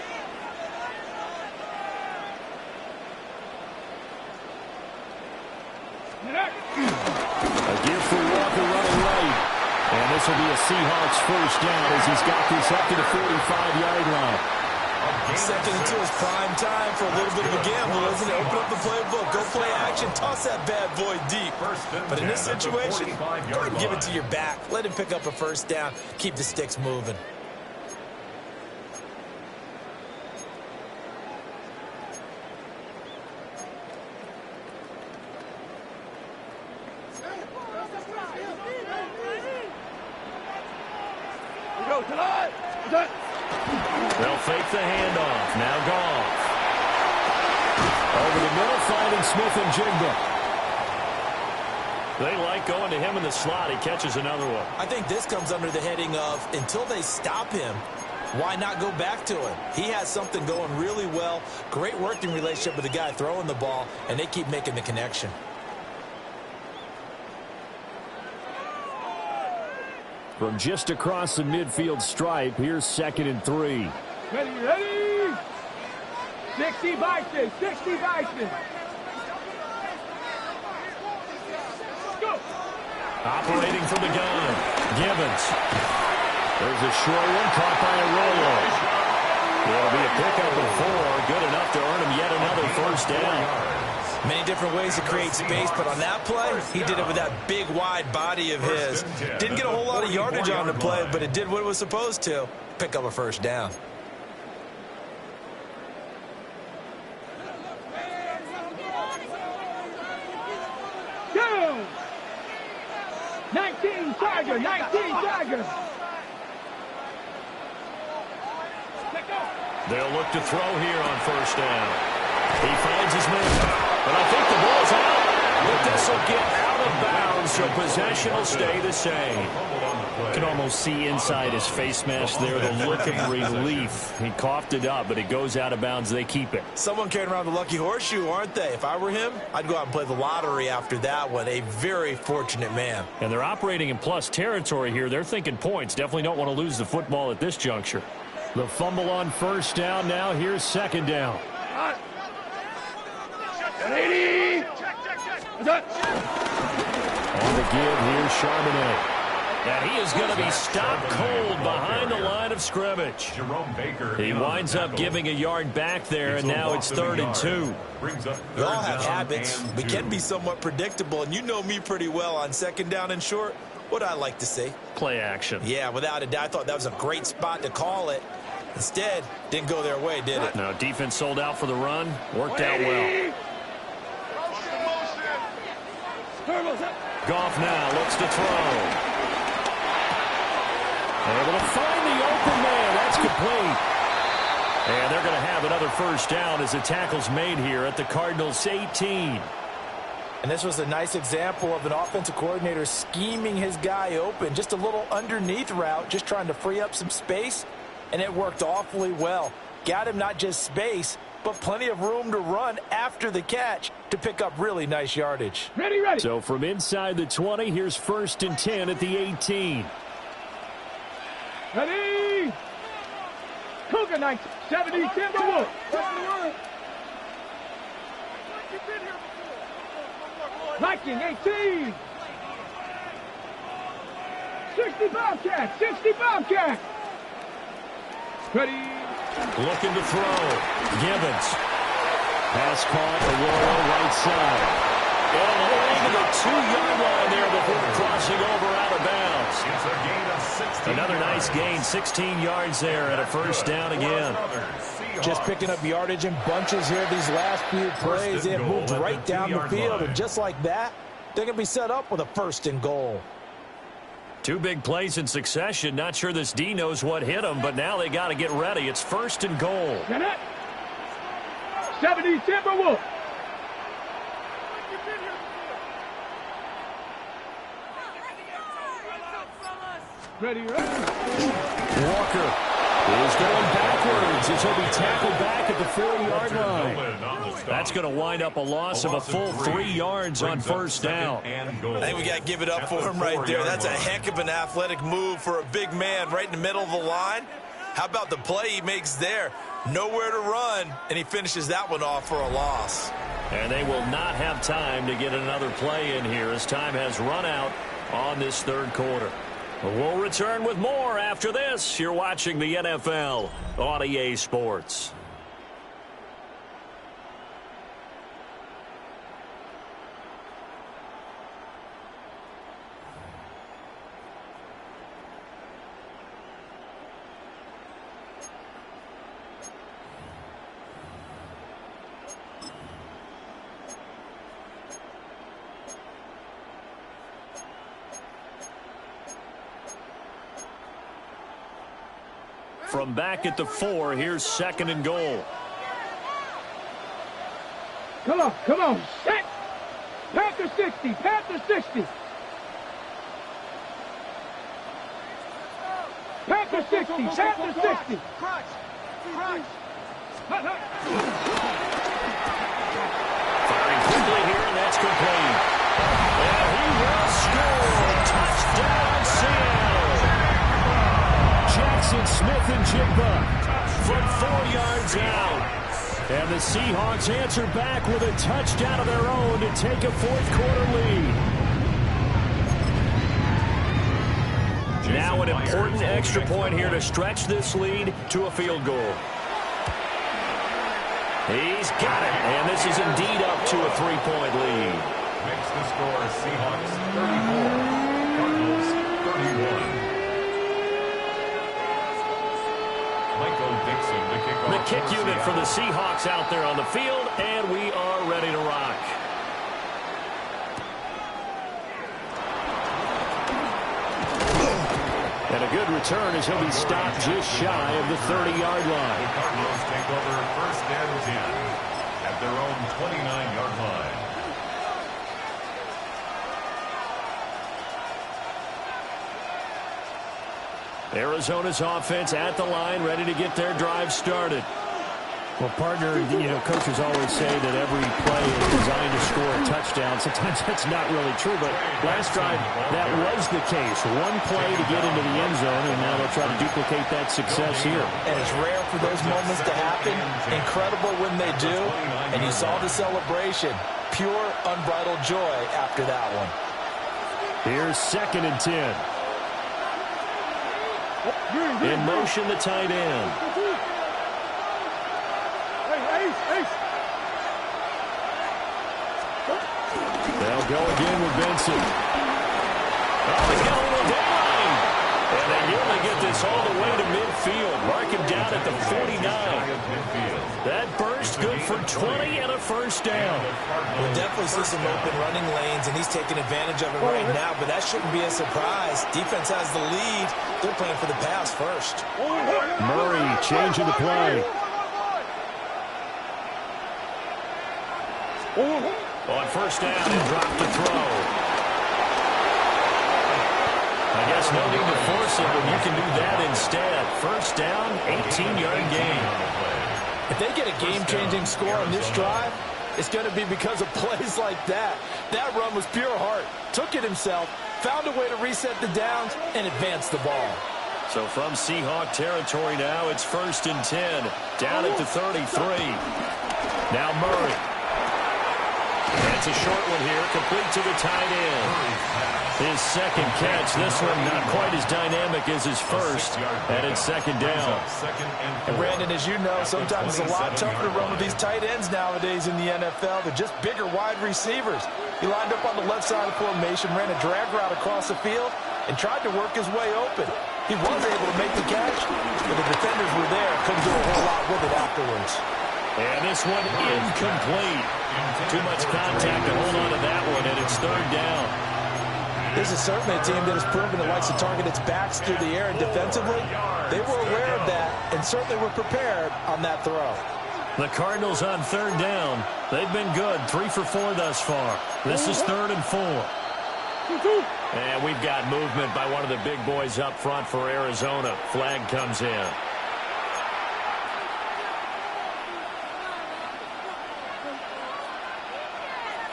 A gift for Walker running right. And this will be a Seahawks first down as he's got this up to the 45-yard line. Second into his prime time for a little bit of a gamble, isn't it? Open up the playbook, go play action, toss that bad boy deep. But in this situation, go ahead and give it to your back. Let him pick up a first down, keep the sticks moving. They'll fake the handoff. Now Goff. Over the middle, finding Smith and Jigba. They like going to him in the slot. He catches another one. I think this comes under the heading of, until they stop him, why not go back to him? He has something going really well. Great working relationship with the guy throwing the ball, and they keep making the connection. From just across the midfield stripe, here's 2nd and 3. Ready. 60 Bison, 60 Bison. Go. Operating from the gun, Gibbons. There's a short one caught by a Rollo. It'll be a pickup of 4, good enough to earn him yet another first down. Many different ways to create space, but on that play, he did it with that big, wide body of his. Didn't get a whole lot of yardage on the play, but it did what it was supposed to. Pick up a first down. Go! 19 Tiger, 19 Tiger. They'll look to throw here on first down. He finds his man. But I think the ball's out. But this will get out of bounds, so possession will stay the same. You can almost see inside his face mask there the look of relief. He coughed it up, but it goes out of bounds. They keep it. Someone carrying around the lucky horseshoe, aren't they? If I were him, I'd go out and play the lottery after that one. A very fortunate man. And they're operating in plus territory here. They're thinking points. Definitely don't want to lose the football at this juncture. The fumble on first down now. Here's second down. 80. On the give, here's Charbonnet. And he is going to be stopped cold behind the line of scrimmage. He winds up giving a yard back there, and now it's 3rd and 2. We all have habits. We can be somewhat predictable, and you know me pretty well on 2nd down and short. What I like to say? Play action. Yeah, without a doubt, I thought that was a great spot to call it. Instead, didn't go their way, did it? No, defense sold out for the run. Worked out well. Goff now looks to throw. Able to find the open man. That's complete. And they're going to have another 1st down as the tackle's made here at the Cardinals' 18. And this was a nice example of an offensive coordinator scheming his guy open. Just a little underneath route, just trying to free up some space, and it worked awfully well. Got him not just space, but plenty of room to run after the catch to pick up really nice yardage. Ready, ready. So from inside the 20, here's 1st and 10 at the 18. Ready. Cougar 70 Timberwolves. Viking 18. 60 Bobcat. 60 Bobcat. Ready. Looking to throw. Gibbons. Pass caught. Aurora right side. And only to the 2-yard line there before crossing over out of bounds. It's a gain of 16. Another nice gain. 16 yards there and a 1st down again. Just picking up yardage in bunches here these last few plays. They have moved right down the field, and just like that, they're going to be set up with a 1st and goal. 2 big plays in succession. Not sure this D knows what hit them, but now they got to get ready. It's 1st and goal. 70 Timberwolves. Ready, ready. Walker is going backwards as he'll be tackled back at the 4-yard line. That's going to wind up a loss of a full 3 yards on 1st down. I think we got to give it up for him right there. That's a heck of an athletic move for a big man right in the middle of the line. How about the play he makes there? Nowhere to run, and he finishes that one off for a loss. And they will not have time to get another play in here as time has run out on this 3rd quarter. We'll return with more after this. You're watching the NFL on EA Sports. From back at the 4, here's 2nd and goal. Come on, set. Panther 60, Panther 60. Panther 60, Panther 60. Crunch. Firing quickly here, and that's complete. And he will score. Touchdown, Seattle. Jackson Smith and Jigba from 4 yards out. And the Seahawks answer back with a touchdown of their own to take a 4th quarter lead. Now an important extra point here to stretch this lead to a field goal. He's got it, and this is indeed up to a 3-point lead. Makes the score Seahawks 34, Cardinals 31. The kick unit for the Seahawks out there on the field, and we are ready to rock. And a good return as he'll be stopped just shy of the 30-yard line. The Cardinals take over 1st and 10 at their own 29-yard line. Arizona's offense at the line, ready to get their drive started. Well, partner, coaches always say that every play is designed to score a touchdown. Sometimes that's not really true, but last drive, that was the case. One play to get into the end zone, and now they'll try to duplicate that success here. And it's rare for those moments to happen. Incredible when they do. And you saw the celebration. Pure, unbridled joy after that one. Here's 2nd and 10. In motion, the tight end. They'll go again with Benson. Oh, he's got a little daylight. And they nearly get this all the way to midfield. Mark him down at the 49. That burst good for 20 and a first down. We'll definitely see some open running lanes, and he's taking advantage of it right now, but that shouldn't be a surprise. Defense has the lead. They're playing for the pass first. Murray changing the play. On first down and drop to throw. I guess no need to force it when you can do that instead. First down, 18-yard gain. If they get a game-changing score on this drive, it's going to be because of plays like that. That run was pure heart. Took it himself, found a way to reset the downs, and advance the ball. So from Seahawk territory now, it's 1st and 10. Down at the 33. Now Murray. That's a short one here, complete to the tight end. His second catch, this one not quite as dynamic as his first, and it's 2nd down. And Brandon, as you know, sometimes it's a lot tougher to run with these tight ends nowadays in the NFL. They're just bigger wide receivers. He lined up on the left side of formation, ran a drag route across the field, and tried to work his way open. He was able to make the catch, but the defenders were there, couldn't do a whole lot with it afterwards. And this one incomplete. Too much contact to hold on to that one, and it's 3rd down. This is certainly a team that has proven it likes to target its backs through the air, and defensively, they were aware of that and certainly were prepared on that throw. The Cardinals on 3rd down. They've been good, 3 for 4 thus far. This is 3rd and 4. And we've got movement by one of the big boys up front for Arizona. Flag comes in.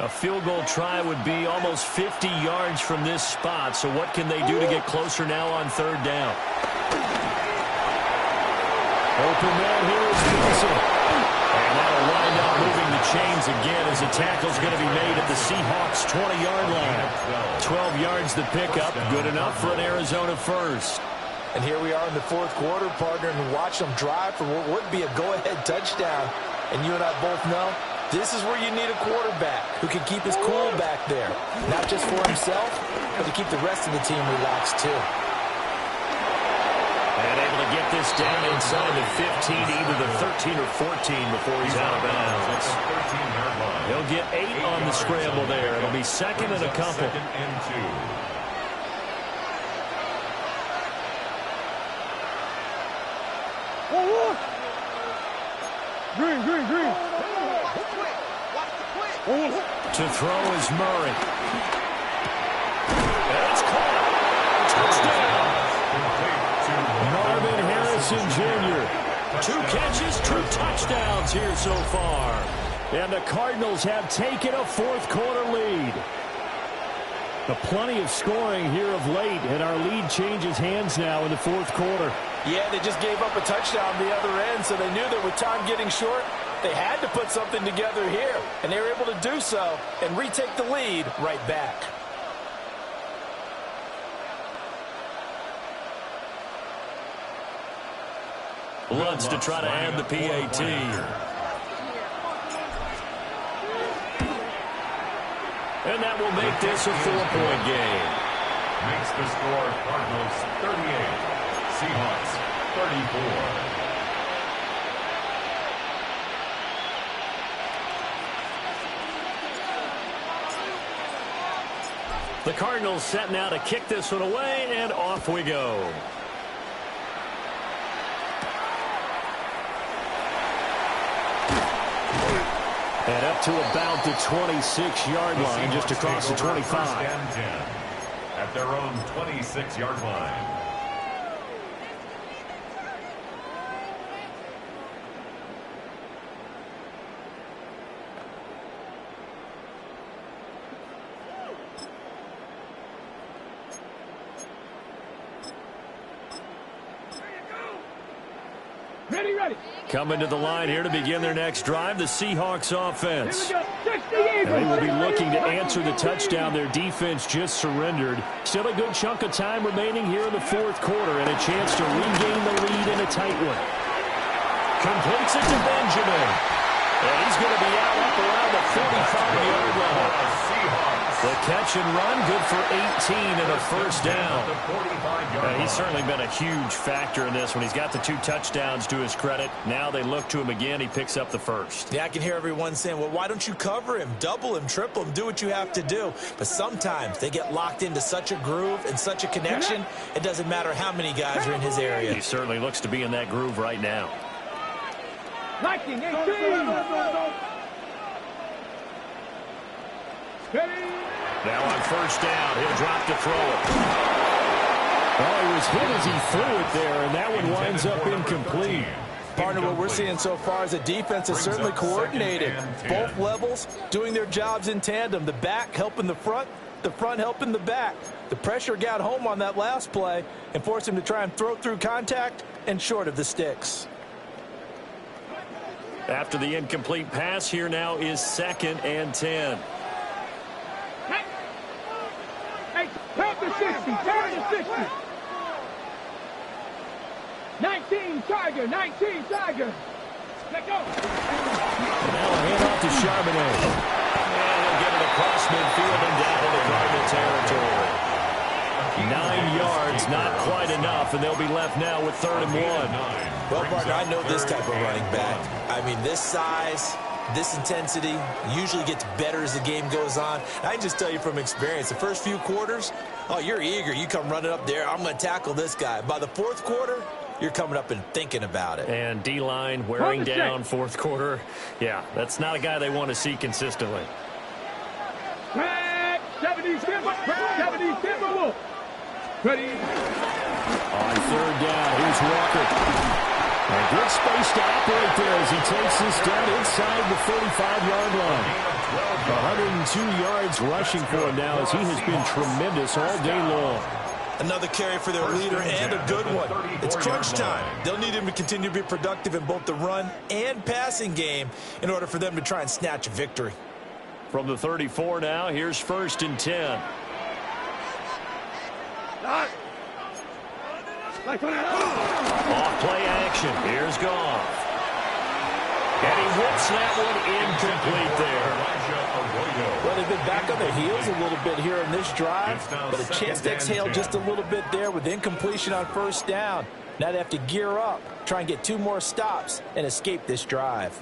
A field goal try would be almost 50 yards from this spot. So what can they do to get closer now on 3rd down? Open man here is Benson. And that'll wind up moving the chains again as the tackle's going to be made at the Seahawks' 20-yard line. 12 yards the pickup. Good enough for an Arizona first. And here we are in the 4th quarter, partner, and watch them drive for what would be a go-ahead touchdown. And you and I both know this is where you need a quarterback who can keep his cool back there. Not just for himself, but to keep the rest of the team relaxed too. And able to get this down inside the 15, either the 13 or 14 before he's out of bounds. He'll get 8 on the scramble there. It'll be 2nd and a couple. 2nd and 2. Green. To throw is Murray. And it's caught. Touchdown. Marvin Harrison Jr. 2 catches, 2 touchdowns here so far. And the Cardinals have taken a 4th quarter lead. Plenty of scoring here of late, and our lead changes hands now in the 4th quarter. Yeah, they just gave up a touchdown the other end, so they knew that with time getting short, they had to put something together here, and they were able to do so and retake the lead right back. Lutz to try to add the PAT. And that will make this a 4-point game. Makes the score Cardinals 38, Seahawks 34. The Cardinals set now to kick this one away, and off we go. And up to about the 26-yard line, just across the 25. 1st and 10 at their own 26-yard line. Ready. Coming to the line here to begin their next drive, the Seahawks offense. And they will be looking to answer the touchdown their defense just surrendered. Still a good chunk of time remaining here in the fourth quarter and a chance to regain the lead in a tight one. Completes it to Benjamin. And he's going to be out up around the 45-yard line. The catch and run, good for 18 and a first down. He's certainly been a huge factor in this when he's got the 2 touchdowns to his credit. Now they look to him again. He picks up the first. Yeah, I can hear everyone saying, well, why don't you cover him, double him, triple him, do what you have to do. But sometimes they get locked into such a groove and such a connection, it doesn't matter how many guys are in his area. He certainly looks to be in that groove right now. 19, 18. Now on first down, he'll drop to throw it. Well, he was hit as he threw it there, and that one winds up incomplete. Partner, what we're seeing so far is the defense is certainly coordinated. Both levels doing their jobs in tandem. The back helping the front helping the back. The pressure got home on that last play and forced him to try and throw through contact and short of the sticks. After the incomplete pass, here now is 2nd and 10. Turn to 60, turn to 60. 19, Tiger, 19, Tiger. Let go. And now a handoff to Charbonnet. And he'll get it across midfield and down into Cardinal territory. 9 yards, not quite enough, and they'll be left now with 3rd and 1. Well, partner, I know this type of running back. I mean, this size, this intensity usually gets better as the game goes on. I can just tell you from experience, the first few quarters, oh, you're eager. You come running up there, I'm going to tackle this guy. By the 4th quarter, you're coming up and thinking about it. And D-line wearing down 4th quarter. Yeah, that's not a guy they want to see consistently. 70 Timberwolves. Ready. On 3rd down, here's Walker. And good space to operate there as he takes this down inside the 45-yard line. 102 yards rushing for him now as he has been tremendous all day long. Another carry for their leader and a good one. It's crunch time. They'll need him to continue to be productive in both the run and passing game in order for them to try and snatch a victory. From the 34 now, here's 1st and 10. Off play action. Here's Goff. And he whips that one incomplete there. Well, they've been back on their heels a little bit here in this drive, but a chance to exhale just a little bit there with incompletion on 1st down. Now they have to gear up, try and get 2 more stops and escape this drive.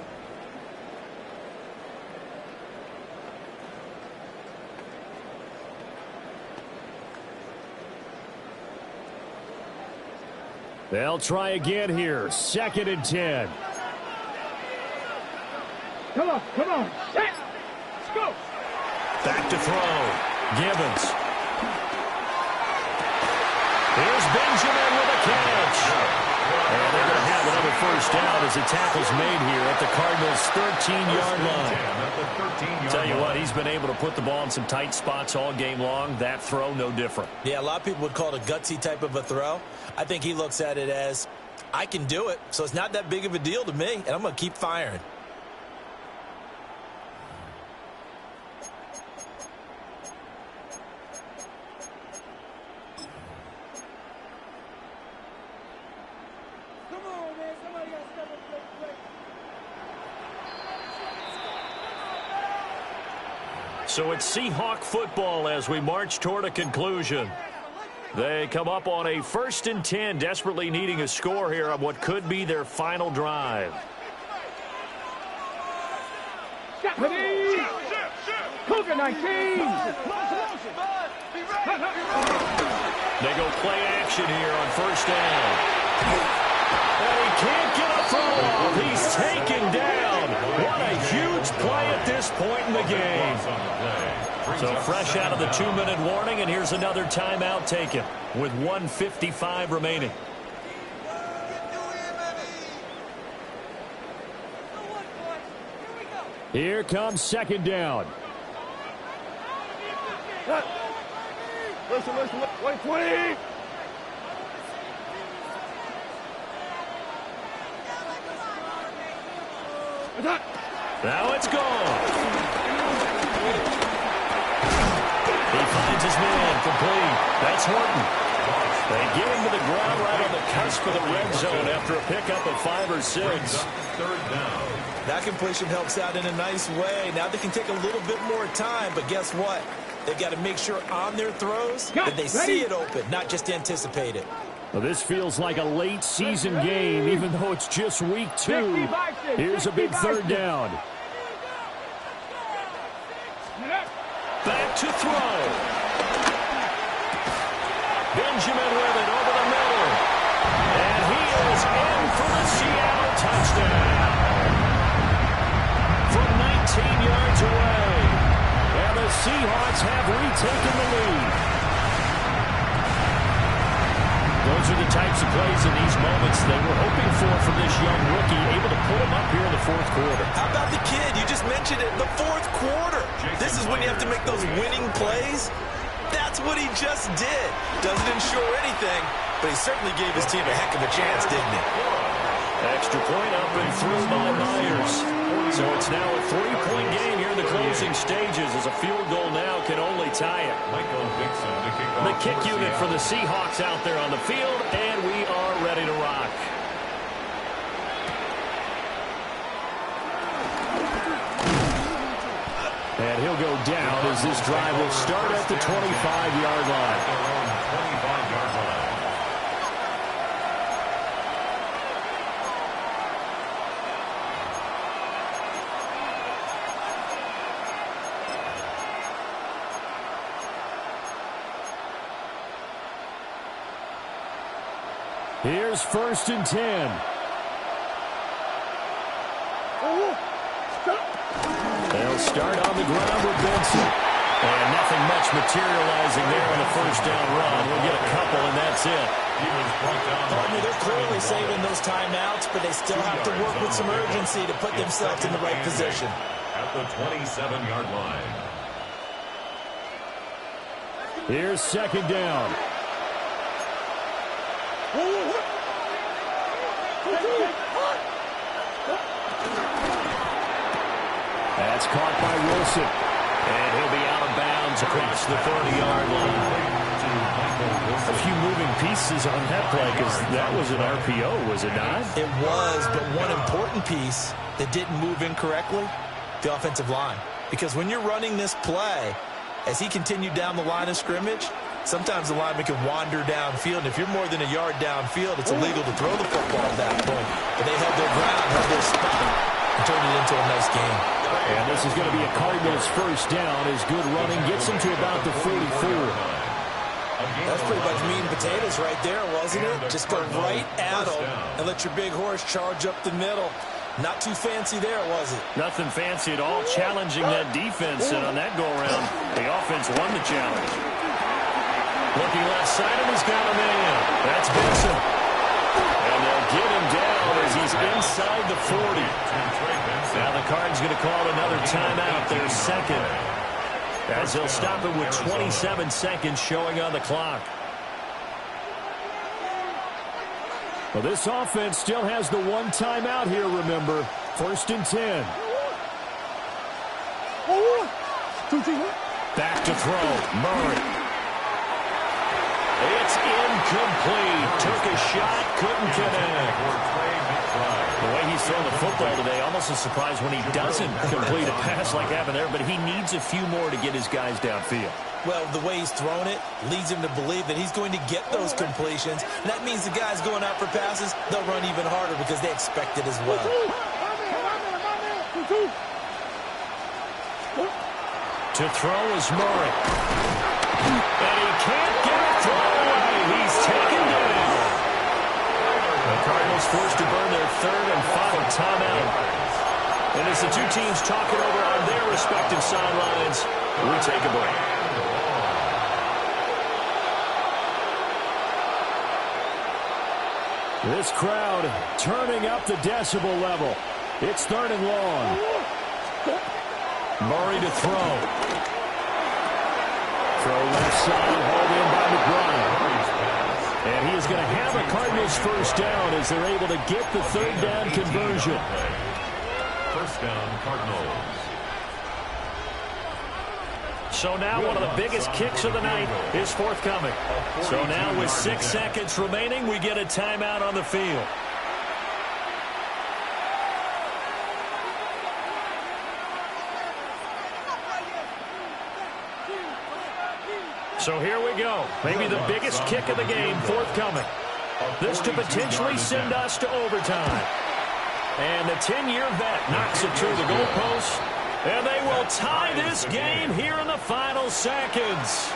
They'll try again here. 2nd and 10. Come on. Set. Let's go. Back to throw. Gibbons. Here's Benjamin with a catch. And they're going to have another 1st down as the tackle's made here at the Cardinals' 13-yard line. Tell you what, he's been able to put the ball in some tight spots all game long. That throw, no different. Yeah, a lot of people would call it a gutsy type of a throw. I think he looks at it as, I can do it, so it's not that big of a deal to me, and I'm going to keep firing. So it's Seahawk football as we march toward a conclusion. They come up on a 1st and 10, desperately needing a score here on what could be their final drive. Cougar 19. They go play action here on 1st down. And he can't get a throw off. He's taken down. What a huge play at this point in the game. So fresh out of the 2-minute warning, and here's another timeout taken with 1:55 remaining. Here comes 2nd down. Listen. 120. Now it's gone. He finds his man complete. That's Horton. They get him to the ground right on the cusp of the red zone after a pickup of 5 or 6. Third down. That completion helps out in a nice way. Now they can take a little bit more time, but guess what? They've got to make sure on their throws that they see it open, not just anticipate it. Well, this feels like a late season game, even though it's just week 2. Here's a big third down. Back to throw. Benjamin with it over the middle. And he is in for the Seattle touchdown. From 19 yards away. And the Seahawks have retaken the lead. Those are the types of plays in these moments they were hoping for from this young rookie, able to put him up here in the fourth quarter. How about the kid? You just mentioned it, the fourth quarter. This is when you have to make those winning plays. That's what he just did. Doesn't ensure anything, but he certainly gave his team a heck of a chance, didn't he? Extra point up and through by Myers. So it's now a 3-point game here in the closing stages as a field goal now can only tie it. The kick unit for the Seahawks out there on the field, and we are ready to rock. And he'll go down as this drive will start at the 25-yard line. 25-yard line. Here's 1st and 10. They'll start on the ground with Benson. And nothing much materializing there on the first down run. We'll get a couple, and that's it. Partner, they're clearly saving those timeouts, but they still have to work with some urgency to put themselves in the right position. At the 27-yard line. Here's 2nd down. That's caught by Wilson. And he'll be out of bounds across the 30-yard line. A few moving pieces on that play because that was an RPO, was it not? It was, but one important piece that didn't move incorrectly, the offensive line. Because when you're running this play, as he continued down the line of scrimmage, sometimes the lineman can wander downfield. And if you're more than a yard downfield, it's illegal to throw the football at that point. But they held their ground, held their spot, and turned it into a nice game. And this is going to be a Cardinals first down as good running gets them to about the 44. That's pretty much meat and potatoes right there, wasn't it? Just go right at them and let your big horse charge up the middle. Not too fancy there, was it? Nothing fancy at all, challenging that defense. And on that go-around, the offense won the challenge. Looking left side, and he's got a man. That's Benson. And they'll get him down as he's inside the 40. Now the Card's going to call another timeout, their second, as they'll stop it with 27 seconds showing on the clock. Well, this offense still has the one timeout here, remember. 1st and 10. Back to throw, Murray. It's incomplete. Took a shot, couldn't connect. The way he's throwing the football today, almost a surprise when he doesn't complete a pass like happened there, but he needs a few more to get his guys downfield. Well, the way he's thrown it leads him to believe that he's going to get those completions. And that means the guys going out for passes, they'll run even harder because they expect it as well. To throw is Murray. And he can't get it thrown away. He's taken down. The Cardinals forced to burn their 3rd and final timeout. And as the two teams talk it over on their respective sidelines, we take a break. This crowd turning up the decibel level. It's 3rd and long. Murray to throw. Throw left side, hauled in by McBride. And he is going to have a Cardinals first down as they're able to get the 3rd down conversion. First down, Cardinals. So now one of the biggest kicks of the night is forthcoming. So now with 6 seconds remaining, we get a timeout on the field. So here we go. Maybe the biggest kick of the game forthcoming. This to potentially send us to overtime. And the 10-year vet knocks it through the goalpost. And they will tie this game here in the final seconds.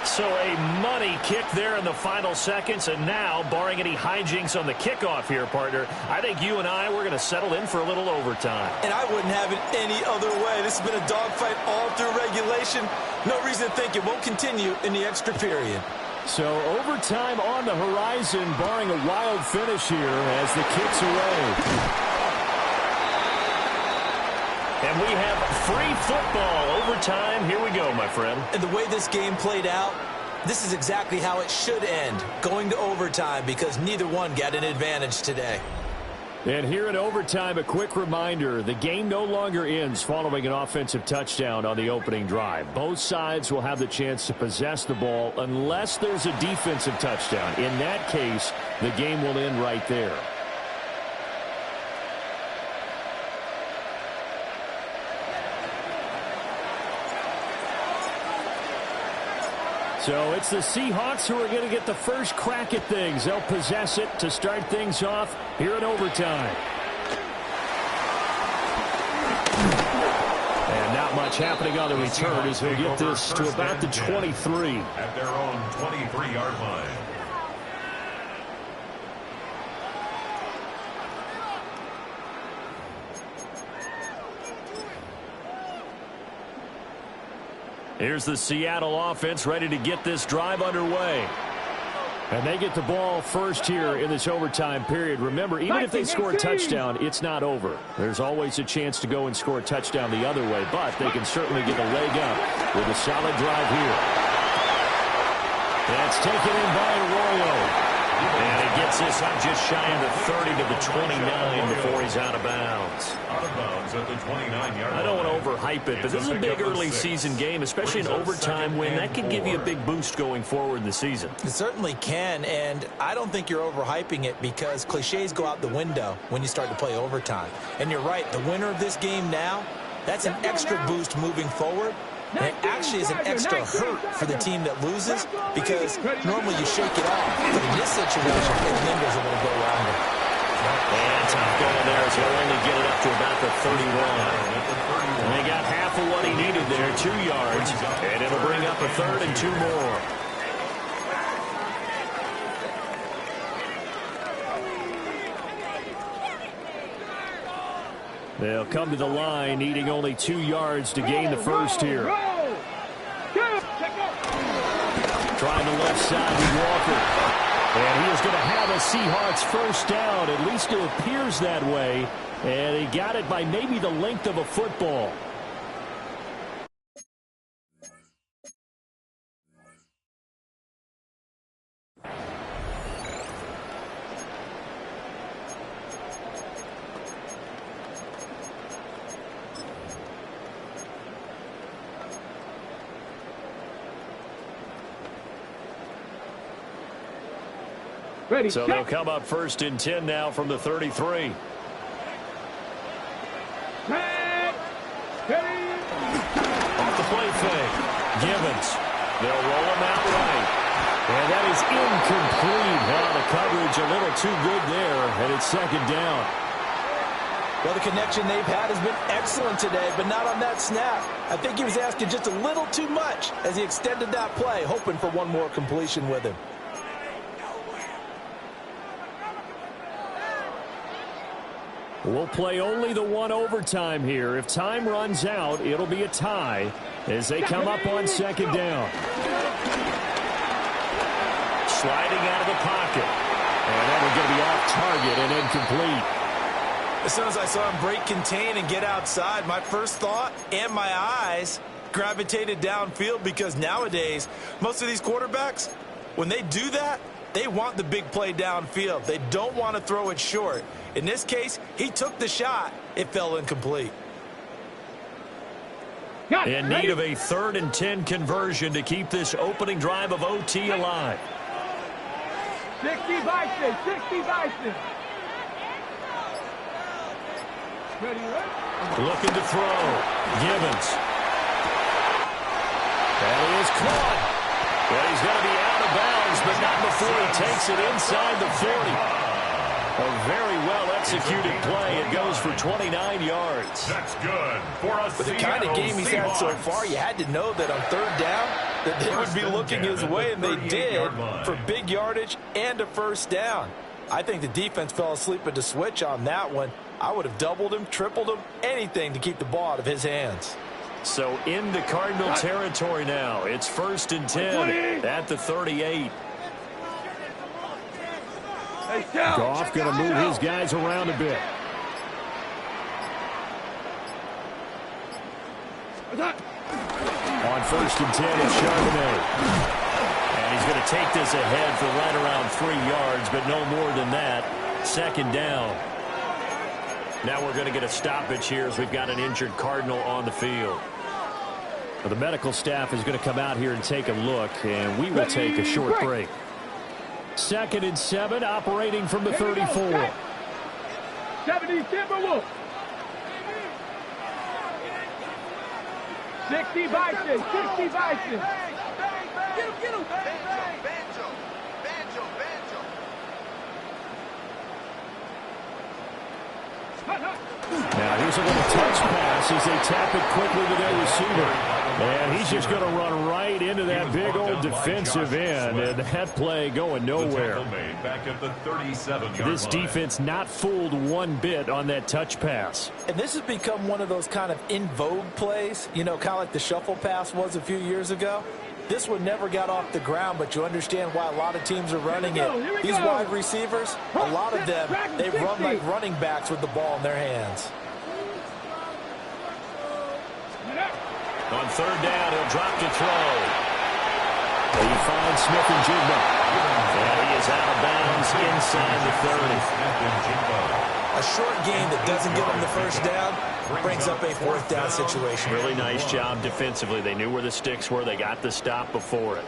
So a money kick there in the final seconds. And now, barring any hijinks on the kickoff here, partner, I think you and I, we're going to settle in for a little overtime. And I wouldn't have it any other way. This has been a dogfight all through regulation. No reason to think it won't continue in the extra period. So overtime on the horizon, barring a wild finish here as the kick's away. And we have free football overtime. Here we go, my friend. And the way this game played out, this is exactly how it should end, going to overtime, because neither one got an advantage today. And here in overtime, a quick reminder, the game no longer ends following an offensive touchdown on the opening drive. Both sides will have the chance to possess the ball unless there's a defensive touchdown. In that case, the game will end right there. So it's the Seahawks who are going to get the first crack at things. They'll possess it to start things off here in overtime. And not much happening on the return as he'll get this to about the 23. At their own 23-yard line. Here's the Seattle offense ready to get this drive underway. And they get the ball first here in this overtime period. Remember, even if they score a touchdown, it's not over. There's always a chance to go and score a touchdown the other way, but they can certainly get a leg up with a solid drive here. That's taken in by Arroyo. And he gets this up just shy of the 30 to the 29 before he's out of bounds. Out of bounds at the 29-yard line. I don't want to overhype it, but this is a big early season game, especially an overtime win. That can give you a big boost going forward in the season. It certainly can, and I don't think you're overhyping it because cliches go out the window when you start to play overtime. And you're right, the winner of this game now, that's an extra boost moving forward. And it actually is an extra hurt for the team that loses because normally you shake it off. But in this situation, it lingers a little bit longer. And tough going there as he'll only get it up to about the 31. And they got half of what he needed there, 2 yards. And it'll bring up a third and 2 more. They'll come to the line, needing only 2 yards to gain the first here. Trying the left side with Walker. And he is going to have a Seahawks first down. At least it appears that way. And he got it by maybe the length of a football. Ready, So they'll come up first and 10 now from the 33. Off the play fake. Gibbons. They'll roll him out right. And that is incomplete. Well, the coverage a little too good there, and it's second down. Well, the connection they've had has been excellent today, but not on that snap. I think he was asking just a little too much as he extended that play, hoping for one more completion with him. We'll play only the one overtime here. If time runs out, it'll be a tie as they come up on second down. Sliding out of the pocket. And that will going to be off target and incomplete. As soon as I saw him break contain and get outside, my first thought and my eyes gravitated downfield because nowadays, most of these quarterbacks, when they do that, they want the big play downfield. They don't want to throw it short. In this case, he took the shot. It fell incomplete. In need of a 3rd and 10 conversion to keep this opening drive of OT alive. 60 Bison, 60 Bison. Ready, right? Looking to throw. Gibbons. And he is caught. Well, he's going to be out of bounds, but not before he takes it inside the 40. A very well-executed play. It goes for 29 yards. That's good for us. With the kind of game he's had so far, you had to know that on 3rd down that they would be looking his way, and they did for big yardage and a 1st down. I think the defense fell asleep at the switch on that one. I would have doubled him, tripled him, anything to keep the ball out of his hands. So into Cardinal territory now. It's 1st and 10 at the 38. Goff going to move his guys around a bit. On 1st and 10, it's Charbonnet. And he's going to take this ahead for right around 3 yards, but no more than that. 2nd down. Now we're going to get a stoppage here as we've got an injured Cardinal on the field. Well, the medical staff is going to come out here and take a look, and we will take a short break. 2nd and 7, operating from the 34. 70 Timberwolves. 60 Bison, 60 Bison. Get him. Now here's a little touch pass as they tap it quickly to their receiver. And he's just going to run right into that big old defensive end, and that play going nowhere. Back at the 37-yard This defense not fooled one bit on that touch pass. And this has become one of those kind of in vogue plays, you know, kind of like the shuffle pass was a few years ago. This one never got off the ground, but you understand why a lot of teams are running it. These wide receivers, a lot of them, they run like running backs with the ball in their hands. On 3rd down, he'll drop to throw. He finds Smith and Jigba. And he is out of bounds inside the 30. A short gain that doesn't get him the 1st down brings up a 4th down situation. Really nice job defensively. They knew where the sticks were. They got the stop before it.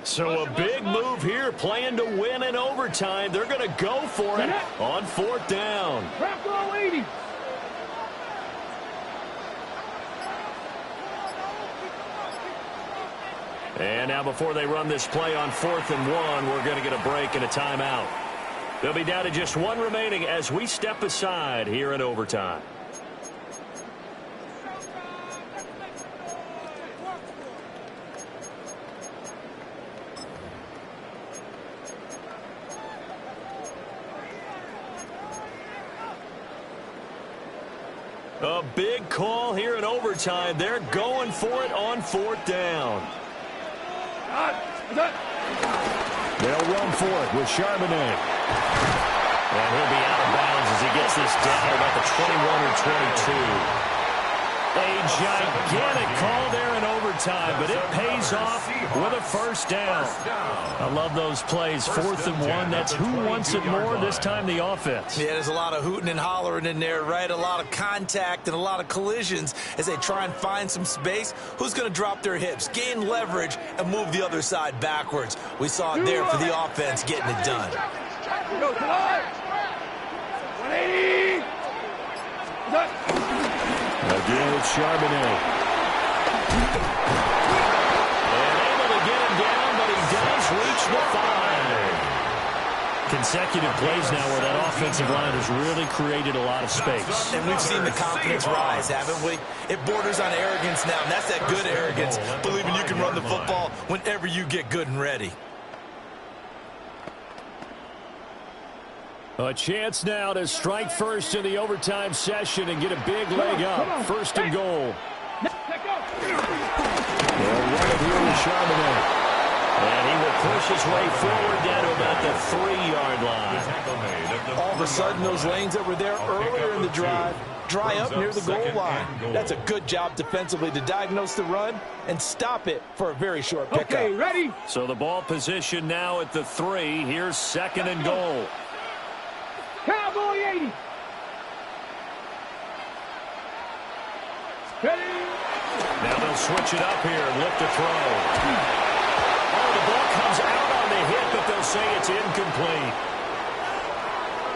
So a big move here, playing to win in overtime. They're going to go for it on 4th down. And now before they run this play on 4th and 1, we're going to get a break and a timeout. They'll be down to just 1 remaining as we step aside here in overtime. A big call here in overtime. They're going for it on 4th down. They'll run for it with Charbonnet. And he'll be out of bounds as he gets this down about the 21 or 22. A gigantic call there in overtime, but it pays off with a 1st down. I love those plays. 4th and 1. That's who wants it more, this time the offense. Yeah, there's a lot of hooting and hollering in there, right? A lot of contact and a lot of collisions as they try and find some space. Who's going to drop their hips, gain leverage, and move the other side backwards? We saw it there for the offense getting it done. Again, it's Charbonnet. And able to get him down, but he does reach the 5. Consecutive plays now where that offensive line has really created a lot of space. And we've seen the confidence rise, haven't we? It borders on arrogance now, and that's that good arrogance, believing you can run the football whenever you get good and ready. A chance now to strike first in the overtime session and get a big leg up. 1st and goal. They'll run it here with Charbonnet. And he will push his way forward down to about the 3-yard line. All of a sudden, those lanes that were there earlier in the drive, dry up near the goal Second line. and goal. That's a good job defensively to diagnose the run and stop it for a very short pickup. Okay, ready? So the ball position now at the 3. Here's second and goal. Cowboy 80. Ready? Now they'll switch it up here and look to throw. Oh, the ball comes out on the hit, but they'll say it's incomplete.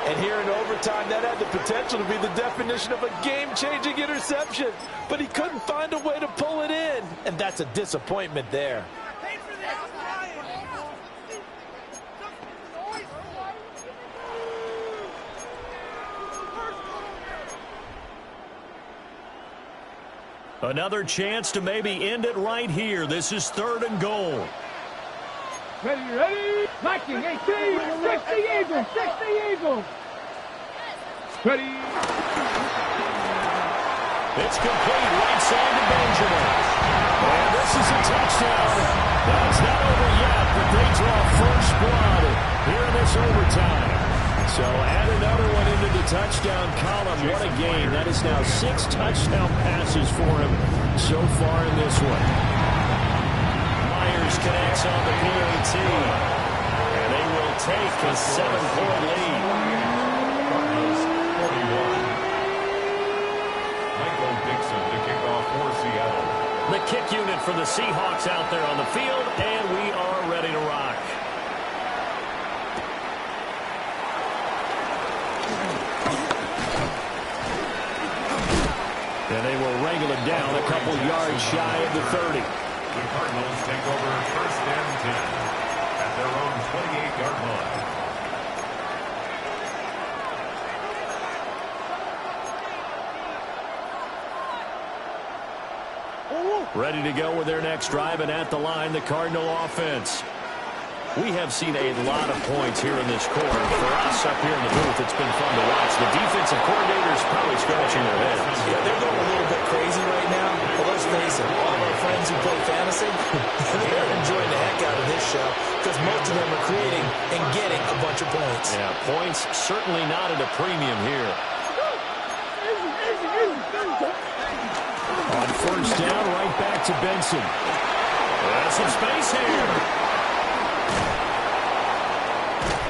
And here in overtime, that had the potential to be the definition of a game-changing interception. But he couldn't find a way to pull it in. And that's a disappointment there. Another chance to maybe end it right here. This is third and goal. Ready, ready? Viking 18, 60 Eagles, 60 Eagles. Ready? It's complete right side to Benjamin. And this is a touchdown. Now it's not over yet, but they draw first blood here in this overtime. So add another one into the touchdown column. What a game. That is now 6 touchdown passes for him so far in this one. Myers connects on the PAT. And they will take a 7-point lead. Cardinals 41. Michael Dixon to kick off for Seattle. The kick unit for the Seahawks out there on the field, and we are ready to rock. And they will wrangle it down a couple yards shy of the 30. The Cardinals take over first and 10 at their own 28-yard line. Ready to go with their next drive, and at the line, the Cardinal offense. We have seen a lot of points here in this quarter. For us up here in the booth, it's been fun to watch. The defensive coordinators probably scratching their heads. Yeah, they're going a little bit crazy right now. But let's face it, all of our friends who play fantasy, they're enjoying the heck out of this show because most of them are creating and getting a bunch of points. Yeah, points certainly not at a premium here. On first down, right back to Benson. There's some space here.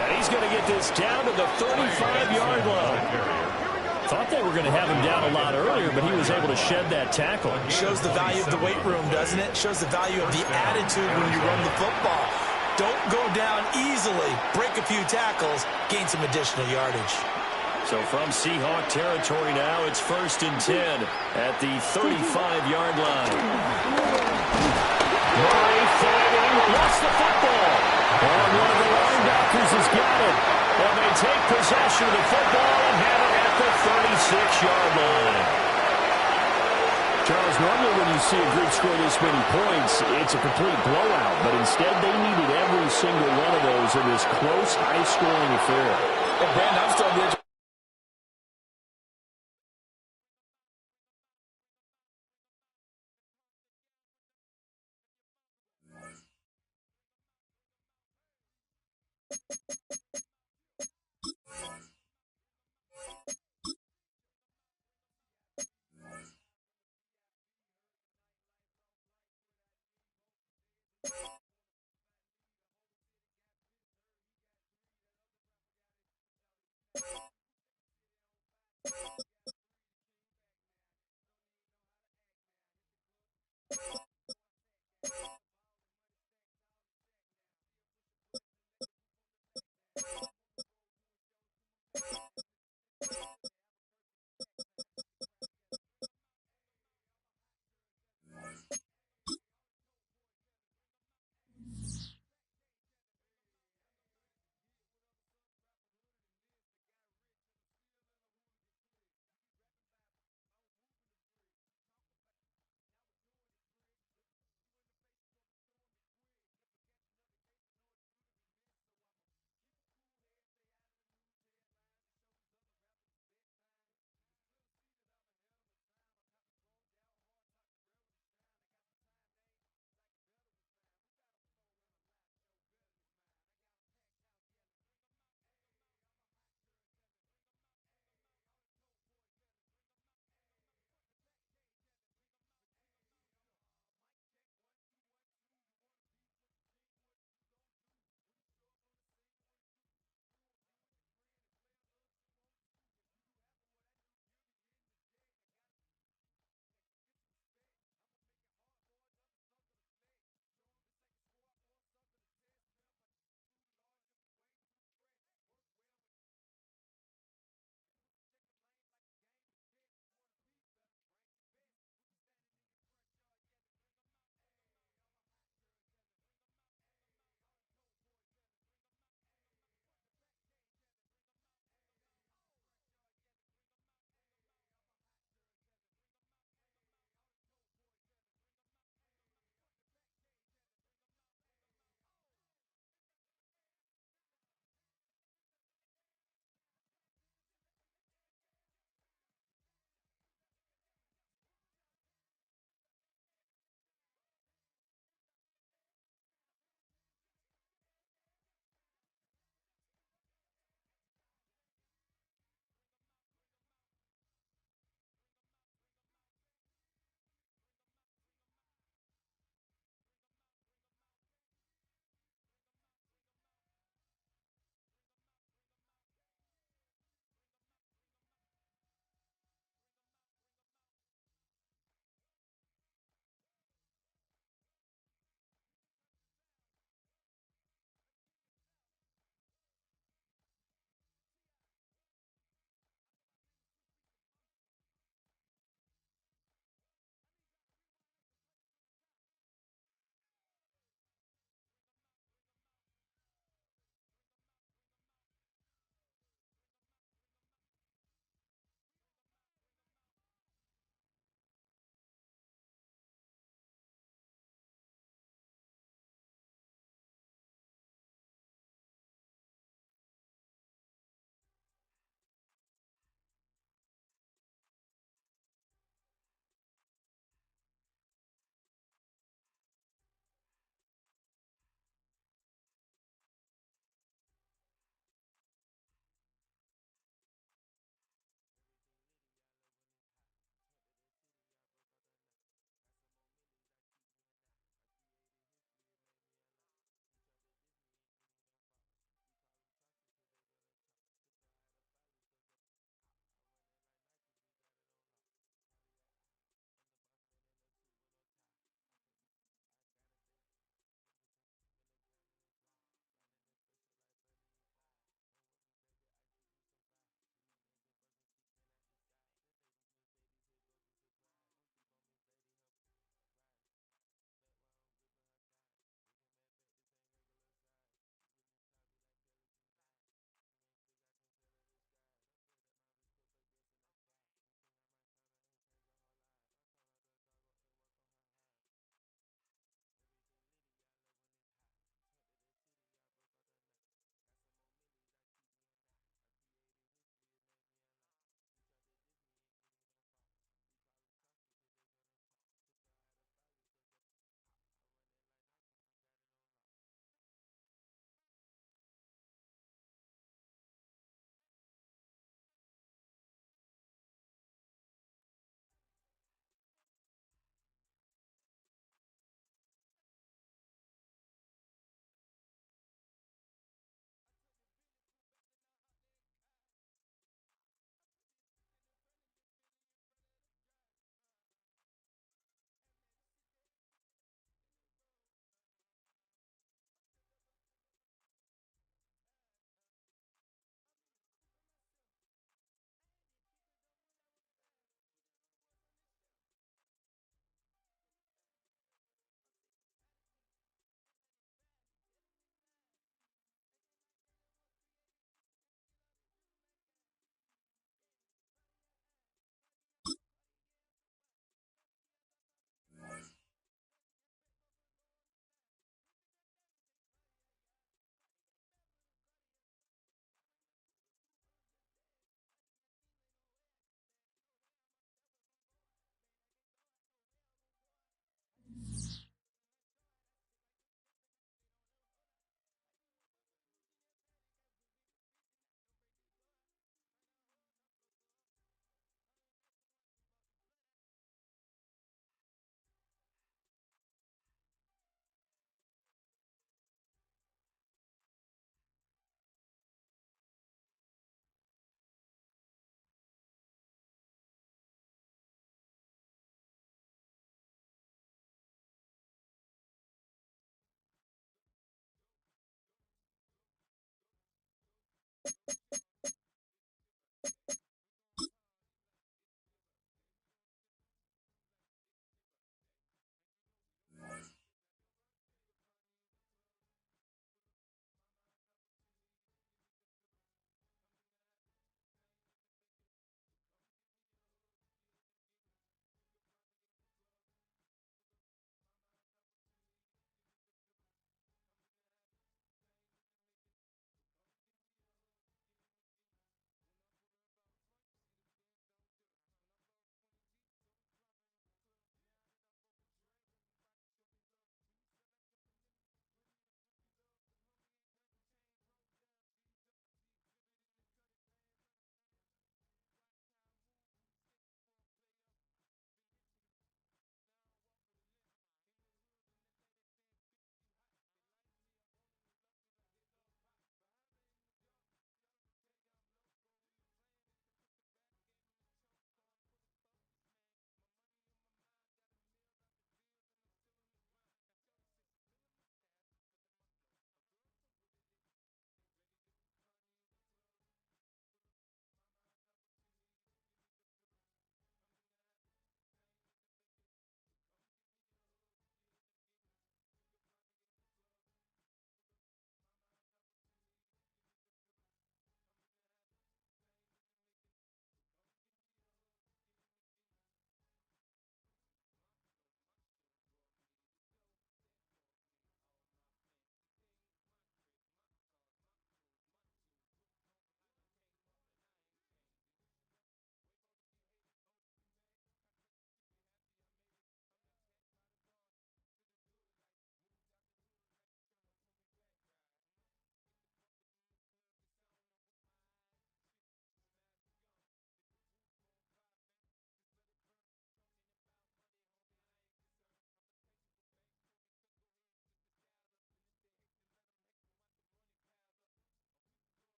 And he's going to get this down to the 35-yard line. Thought they were going to have him down a lot earlier, but he was able to shed that tackle. Shows the value of the weight room, doesn't it? Shows the value of the attitude when you run the football. Don't go down easily. Break a few tackles. Gain some additional yardage. So from Seahawk territory now, it's first and 10 at the 35-yard line. Murray fighting, lost the football. And one of the linebackers has got it. And they take possession of the football and have it at the 36-yard line. Charles, normally when you see a group score this many points, it's a complete blowout. But instead, they needed every single one of those in this close, high-scoring affair. And Brandon, I'm still good.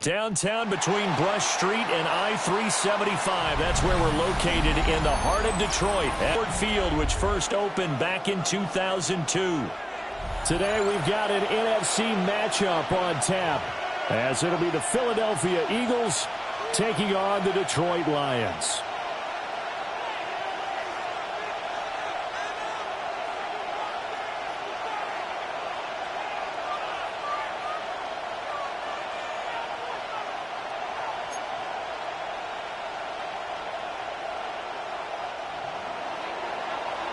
Downtown between Brush Street and I-375. That's where we're located in the heart of Detroit. Ford Field, which first opened back in 2002. Today we've got an NFC matchup on tap, as it'll be the Philadelphia Eagles taking on the Detroit Lions.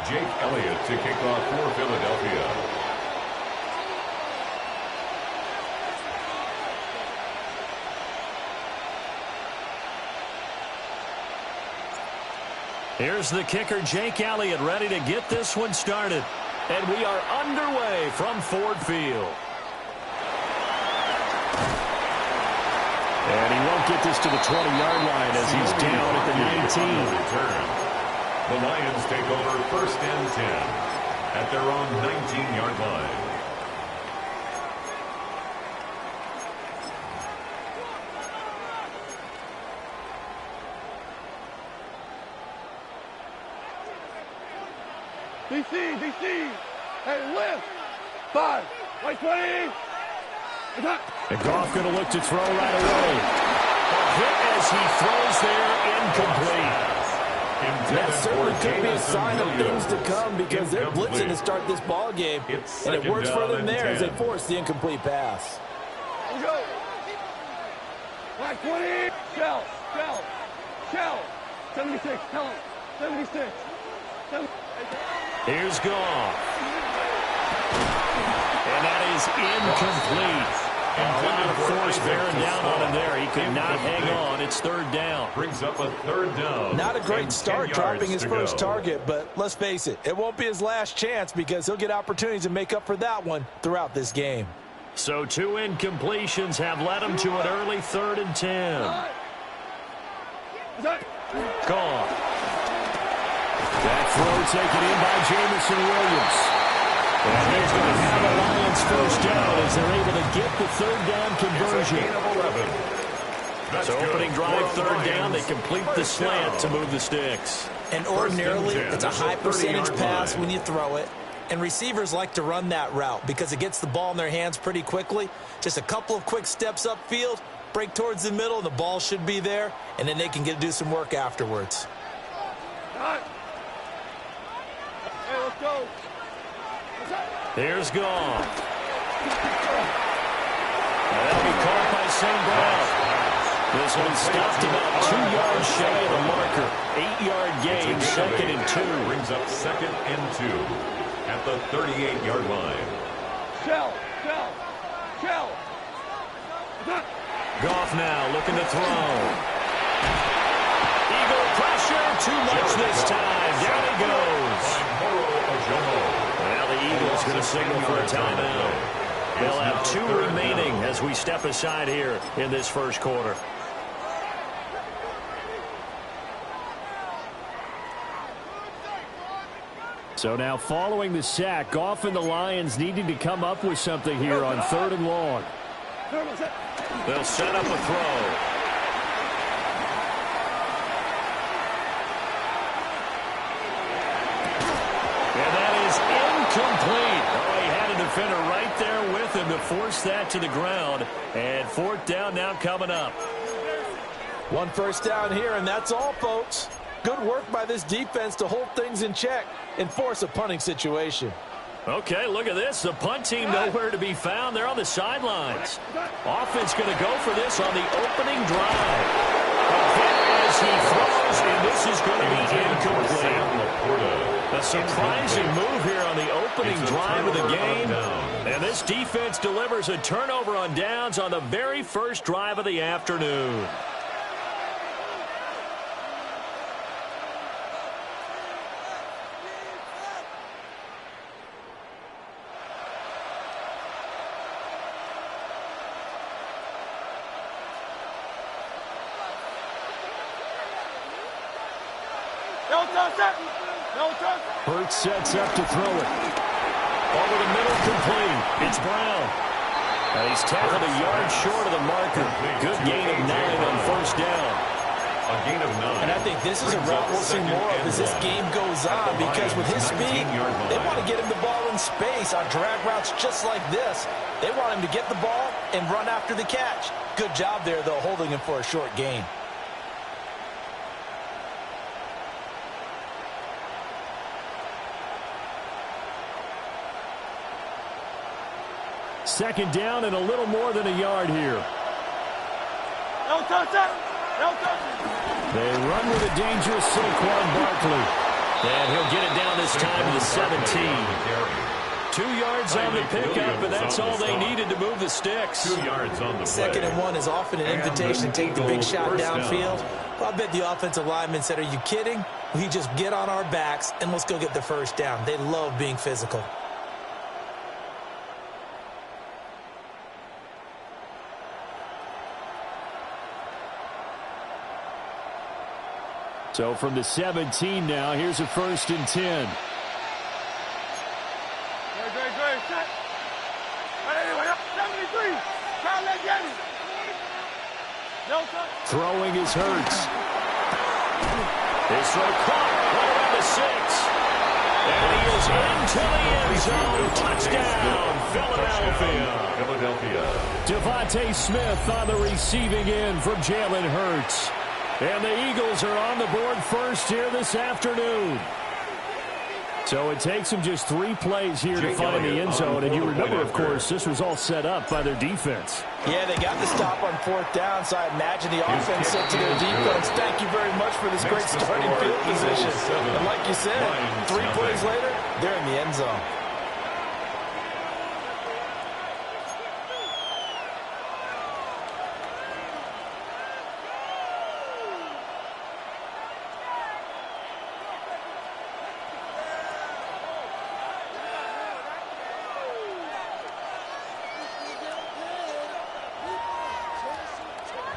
Jake Elliott to kick off for Philadelphia. Here's the kicker, Jake Elliott, ready to get this one started. And we are underway from Ford Field. And he won't get this to the 20-yard line as he's down at the 19. The Lions take over first and 10 at their own 19-yard line. DC, hey, lift, 5, right 20. And Goff going to look to throw right away. A hit as he throws there, incomplete. That certainly could be a sign of things to come because they're blitzing to start this ball game, and it works for them there as they force the incomplete pass. Let's go. Right 20. Shell. 76. Tell him. 76. Here's Goff. And that is incomplete. A lot of force bearing down on him there. He could not hang on. It's third down. Brings up a third down. Not a great start dropping his first target, but let's face it, it won't be his last chance because he'll get opportunities to make up for that one throughout this game. So 2 incompletions have led him to an early 3rd and 10. Goff. That throw taken in by Jamison Williams. And he's going to have a Lions first down as they're able to get the third down conversion. So opening drive, third down, they complete the slant to move the sticks. And ordinarily, it's a high percentage pass when you throw it. And receivers like to run that route because it gets the ball in their hands pretty quickly. Just a couple of quick steps upfield, break towards the middle, and the ball should be there. And then they can do some work afterwards. Hey, let's go. Here's Goff. That'll be caught by St. Brown. This one stopped about 2 yards shy of the marker. 8-yard gain, 2nd and 2. Brings up 2nd and 2 at the 38-yard line. Shell. Goff now looking to throw. Eagle pressure, too much this time. Down he goes. Now the Eagles going to signal for a timeout. They'll have 2 remaining as we step aside here in this first quarter. So now following the sack, Goff and the Lions needing to come up with something here on 3rd and long. They'll set up a throw. Complete. Oh, he had a defender right there with him to force that to the ground. And 4th down now coming up. 1 first down here, and that's all, folks. Good work by this defense to hold things in check and force a punting situation. Okay, look at this. The punt team nowhere to be found. They're on the sidelines. Offense going to go for this on the opening drive. A hit as as he throws, and this is going to be incomplete. A surprising move here on the opening drive of the game. And this defense delivers a turnover on downs on the very first drive of the afternoon. Hurts sets up to throw it. Over the middle, complete. It's Brown. He's tackled a yard short of the marker. Good gain of 9 on first down. A gain of 9. And I think this is a route we'll see more of as this game goes on, because with his speed, they want to get him the ball in space on drag routes just like this. They want him to get the ball and run after the catch. Good job there, though, holding him for a short gain. Second down and a little more than a yard here. No touchdown. No touchdown. They run with a dangerous Saquon Barkley. And he'll get it down this time to the 17. 2 yards on the pickup, and that's all they needed to move the sticks. 2 yards on the play. 2nd and 1 is often an invitation to take the big shot downfield. Well, I bet the offensive lineman said, "Are you kidding? We just get on our backs and let's go get the first down." They love being physical. So from the 17 now, here's a 1st and 10. Great. Set. Anyway, 73. Try to let get it. No touch. Throwing is Hurts. This throw caught right around the 6. And he is into the end zone. Touchdown, Philadelphia. Devontae Smith on the receiving end from Jalen Hurts. And the Eagles are on the board first here this afternoon. So it takes them just 3 plays here to find the end zone. And you remember, of course, this was all set up by their defense. Yeah, they got the stop on 4th down, so I imagine the offense said to their defense, "Thank you very much for this great starting field position." And like you said, 3 plays later, they're in the end zone.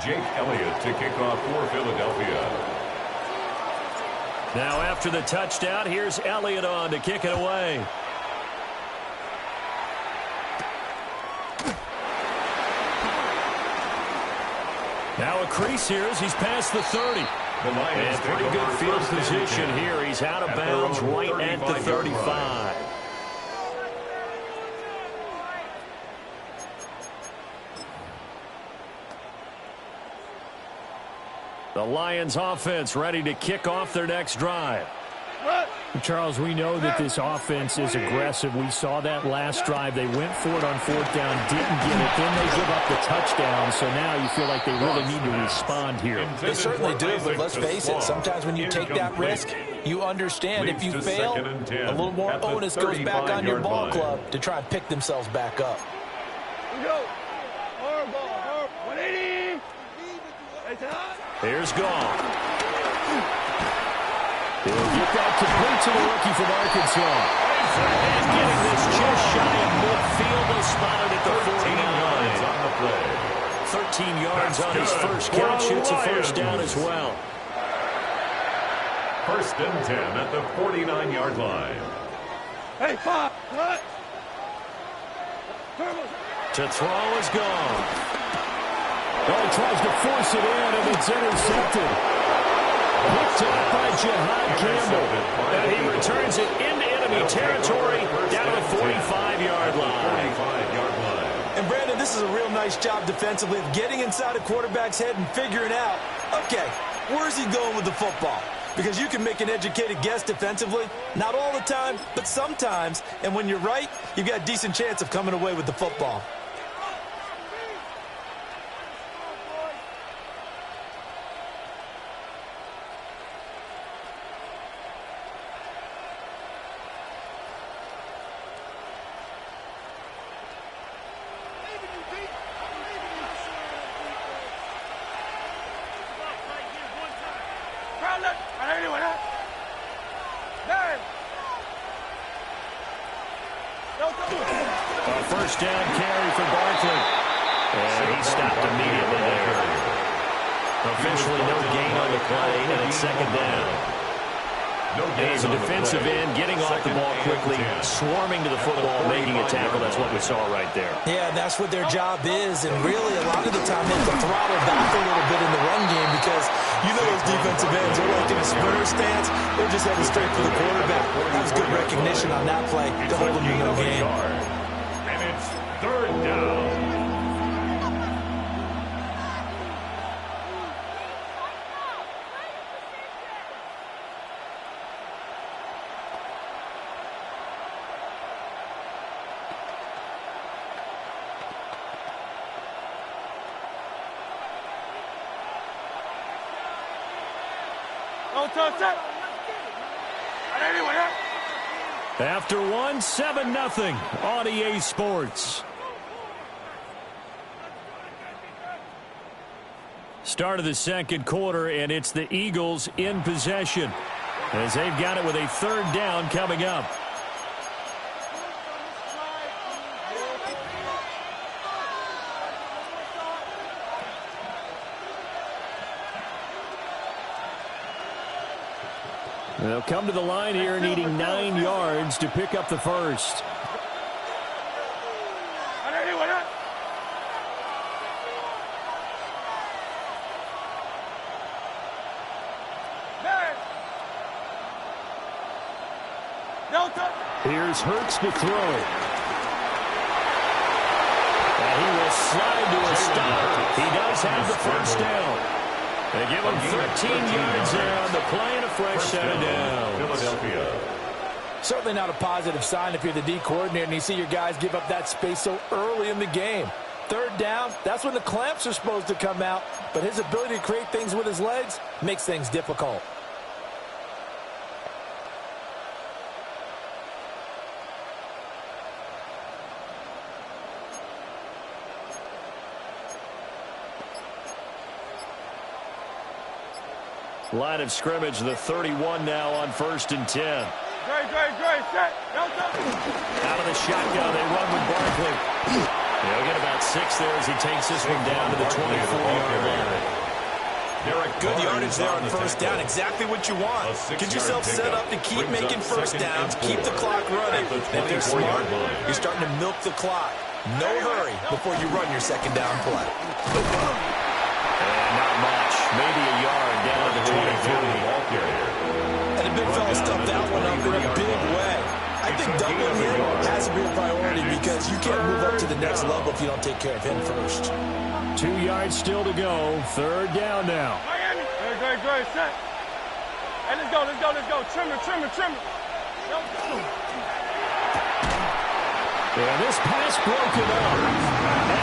Jake Elliott to kick off for Philadelphia. Now after the touchdown, here's Elliott on to kick it away. Now a crease here as he's past the 30. And pretty good field position here. He's out of bounds right at the 35. The Lions offense ready to kick off their next drive. Charles, we know that this offense is aggressive. We saw that last drive. They went for it on 4th down, didn't get it. Then they give up the touchdown. So now you feel like they really need to respond here. They certainly do, but let's face it. Sometimes when you take that risk, you understand if you fail, a little more onus goes back on your ball club to try and pick themselves back up. We go. Hard ball. 180. Here's Goff. He'll get that complete to the rookie from Arkansas. And getting this just shy of midfield. They spotted at the 49. 13 yards on his first catch. Shoots a first down as well. 1st and 10 at the 49-yard line. Hey, 5. What? To throw is gone. Oh, he tries to force it in, and it's intercepted. Picked up by Jihad Campbell. And he returns it into enemy territory down to the 45-yard line. And, Brandon, this is a real nice job defensively of getting inside a quarterback's head and figuring out, okay, where's he going with the football? Because you can make an educated guess defensively, not all the time, but sometimes. And when you're right, you've got a decent chance of coming away with the football. A first down carry for Barkley. And he stopped immediately there. Officially no gain on the play, and it's second down. As a defensive end, getting off the ball quickly, swarming to the football, making a tackle. That's what we saw right there. Yeah, that's what their job is. And really, a lot of the time, they have to throttle back a little bit in the run game because you know those defensive ends are like in a sprinter stance. They're just heading straight for the quarterback. That was good recognition on that play to hold them to no gain. And it's third down. After one, 7-0 on EA Sports. Start of the second quarter, and it's the Eagles in possession as they've got it with a third down coming up. They'll come to the line here needing 9 yards to pick up the first. Here's Hurts to throw. And he will slide to a stop. He does have the first down. They give him 13 yards there on the play and a fresh set of downs. Philadelphia. Certainly not a positive sign if you're the D coordinator and you see your guys give up that space so early in the game. Third down, that's when the clamps are supposed to come out, but his ability to create things with his legs makes things difficult. Line of scrimmage, the 31 now on 1st and 10. Great, set. Out of the shotgun, they run with Barkley. They'll get about 6 there as he takes this one down to the 24-yard line. Good yardage there on first down. Exactly what you want. Get yourself set up to keep making first downs, keep the clock running. And if you're smart, you're starting to milk the clock. No hurry before you run your second down play. And not much. Maybe a yard down to the 23. And the big fella stuffed that one up in a big way. I think doubling him has to be a priority because you can't move up to the next level if you don't take care of him first. 2 yards still to go. Third down now. Miami. Great, set. Hey, let's go. Trim it. Yeah, this pass broken up.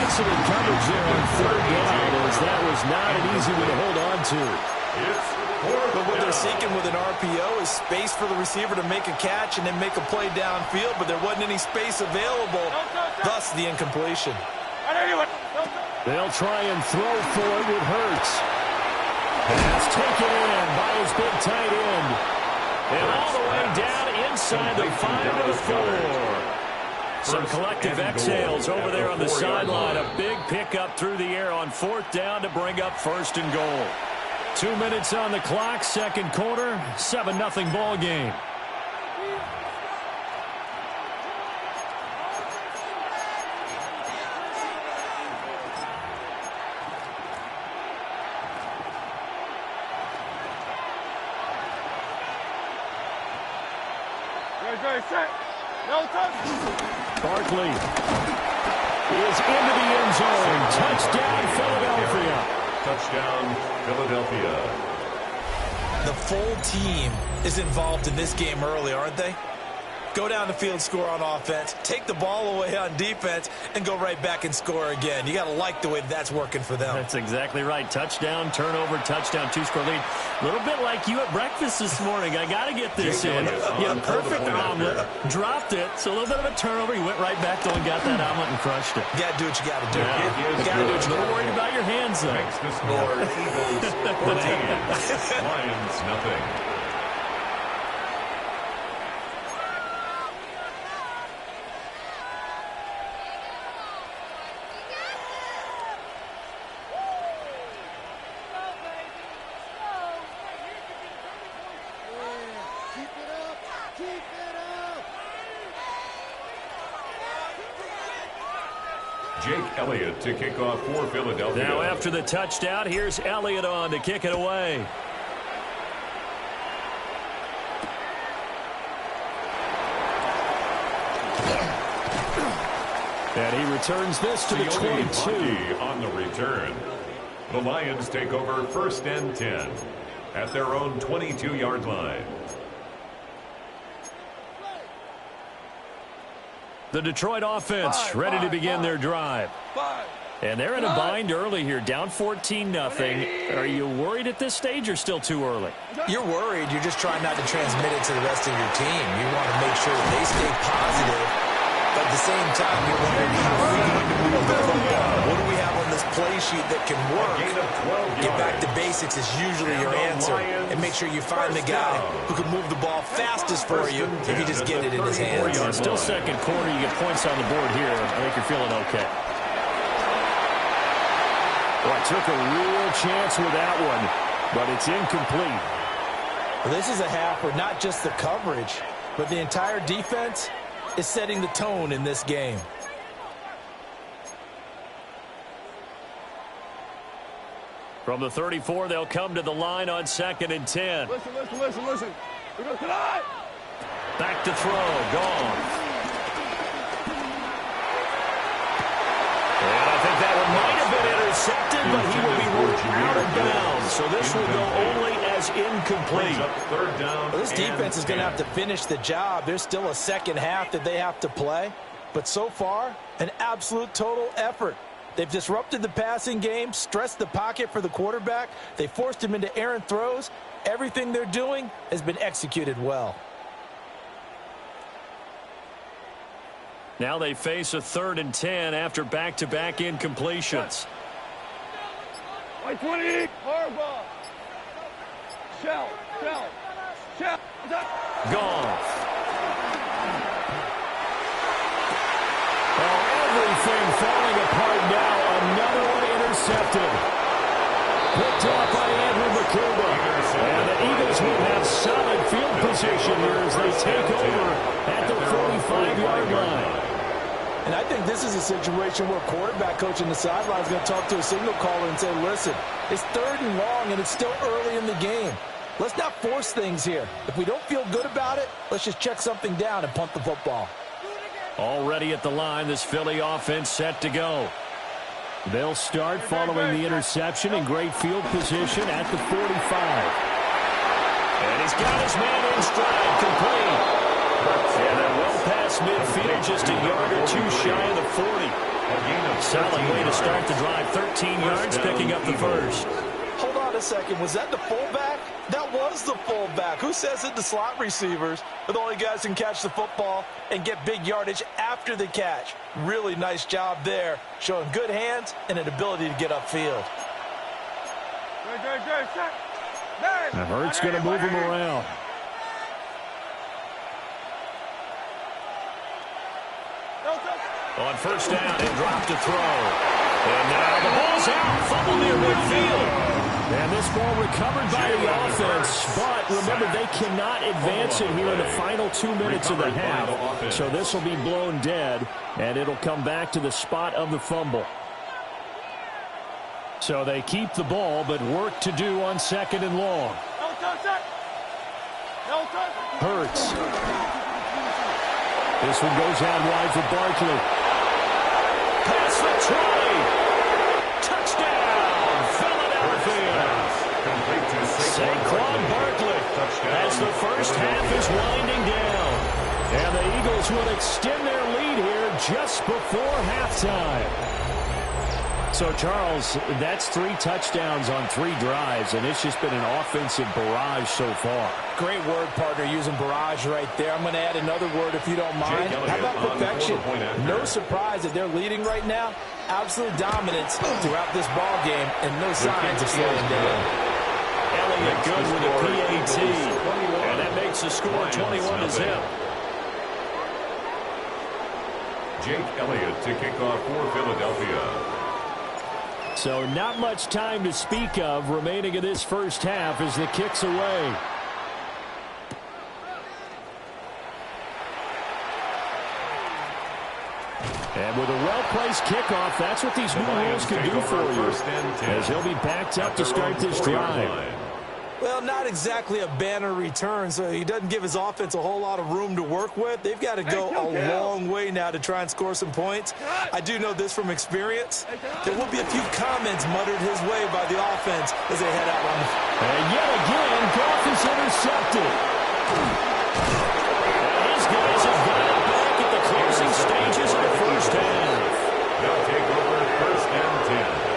Excellent coverage there on third down as that was not an easy one to hold on to. But what they're seeking with an RPO is space for the receiver to make a catch and then make a play downfield, but there wasn't any space available, thus the incompletion. They'll try and throw for it with Hurts. Pass taken in by his big tight end. And all the way down inside the 5 to the 4. Some collective exhales over there on the sideline. A big pickup through the air on 4th down to bring up 1st and goal. 2 minutes on the clock, second quarter, 7-0 ball game. Great, set. No touch. Barkley is into the end zone. Touchdown, Philadelphia. Touchdown, Philadelphia. The full team is involved in this game early, aren't they? Go down the field, score on offense, take the ball away on defense, and go right back and score again. You got to like the way that's working for them. That's exactly right. Touchdown, turnover, touchdown, 2-score lead. A little bit like you at breakfast this morning. I got to get this in. You know, perfect omelet, dropped it, so a little bit of a turnover. You went right back, though, and got that omelet and crushed it. You got to do what you got to do. You got to do what you got to do. A little worried about your hands, though. Makes the score Eagles 14, Lions nothing. Jake Elliott to kick off for Philadelphia. Now after the touchdown, here's Elliott on to kick it away. And he returns this to the 22. On the return. The Lions take over 1st and 10 at their own 22-yard line. The Detroit offense ready to begin their drive. And they're in a bind early here, down 14-0. Are you worried at this stage or still too early? You're worried. You're just trying not to transmit it to the rest of your team. You want to make sure that they stay positive, but at the same time, you're wondering how we going to move the football. What do we have on this play sheet that can work? Get back to basics is usually your answer. And make sure you find the guy who can move the ball fastest for you if you just get it in his hands. Still second quarter. You get points on the board here. I think you're feeling okay. Well, took a real chance with that one, but it's incomplete. Well, this is a half where not just the coverage, but the entire defense is setting the tone in this game. From the 34, they'll come to the line on 2nd and 10. Listen. We're going tonight. Back to throw. Gone. And I think that one might have been intercepted, but he will be ruled out of bounds. So this will go only as incomplete. Well, this defense is going to have to finish the job. There's still a second half that they have to play. But so far, an absolute total effort. They've disrupted the passing game, stressed the pocket for the quarterback. They forced him into errant throws. Everything they're doing has been executed well. Now they face a 3rd and 10 after back-to-back incompletions. White 20. Hardball. Shell. Gone. Everything falling apart now. Another one intercepted. Picked off by Andrew McCouba. And the Eagles will have solid field position here as they take over at the 45-yard line. And I think this is a situation where quarterback coach in the sideline is going to talk to a signal caller and say, listen, it's 3rd and long and it's still early in the game. Let's not force things here. If we don't feel good about it, let's just check something down and punt the football. Already at the line, this Philly offense set to go. They'll start following the interception in great field position at the 45. And he's got his man in stride, complete. And they're well past midfield, just a yard or two shy of the 40. Solid way to start the drive, 13 yards, picking up the first. Hold on a second. Was that the fullback? That was the fullback. Who says it? The slot receivers are the only guys who can catch the football and get big yardage after the catch. Really nice job there, showing good hands and an ability to get upfield. And Hurts going to move him around. On 1st down, and dropped to throw. And now the ball's out, fumble near midfield. And this ball recovered by the offense, but remember, they cannot advance it here in the final 2 minutes of the half. So this will be blown dead, and it'll come back to the spot of the fumble. So they keep the ball, but work to do on 2nd and long. Hurts. This one goes out wide for Barkley. Pass the try. Touchdown, Philadelphia. Saquon Barkley as the first half is winding down. And the Eagles will extend their lead here just before halftime. So, Charles, that's 3 touchdowns on 3 drives, and it's just been an offensive barrage so far. Great word, partner, using barrage right there. I'm going to add another word if you don't mind. How about perfection? No surprise that they're leading right now. Absolute dominance throughout this ball game, and no signs of slowing down. Elliott good with a PAT, and that makes the score 21-0. Jake Elliott to kick off for Philadelphia. So not much time to speak of remaining in this first half as the kick's away. And with a well-placed kickoff, that's what these new rules can do for you, as he'll be backed up to start this drive. Well, not exactly a banner return, so he doesn't give his offense a whole lot of room to work with. They've got to go a long way now to try and score some points. I do know this from experience. There will be a few comments muttered his way by the offense as they head out on the field. And yet again, Goff is intercepted. And these guys have got it back at the closing stages of the first half. They'll take over first and 10.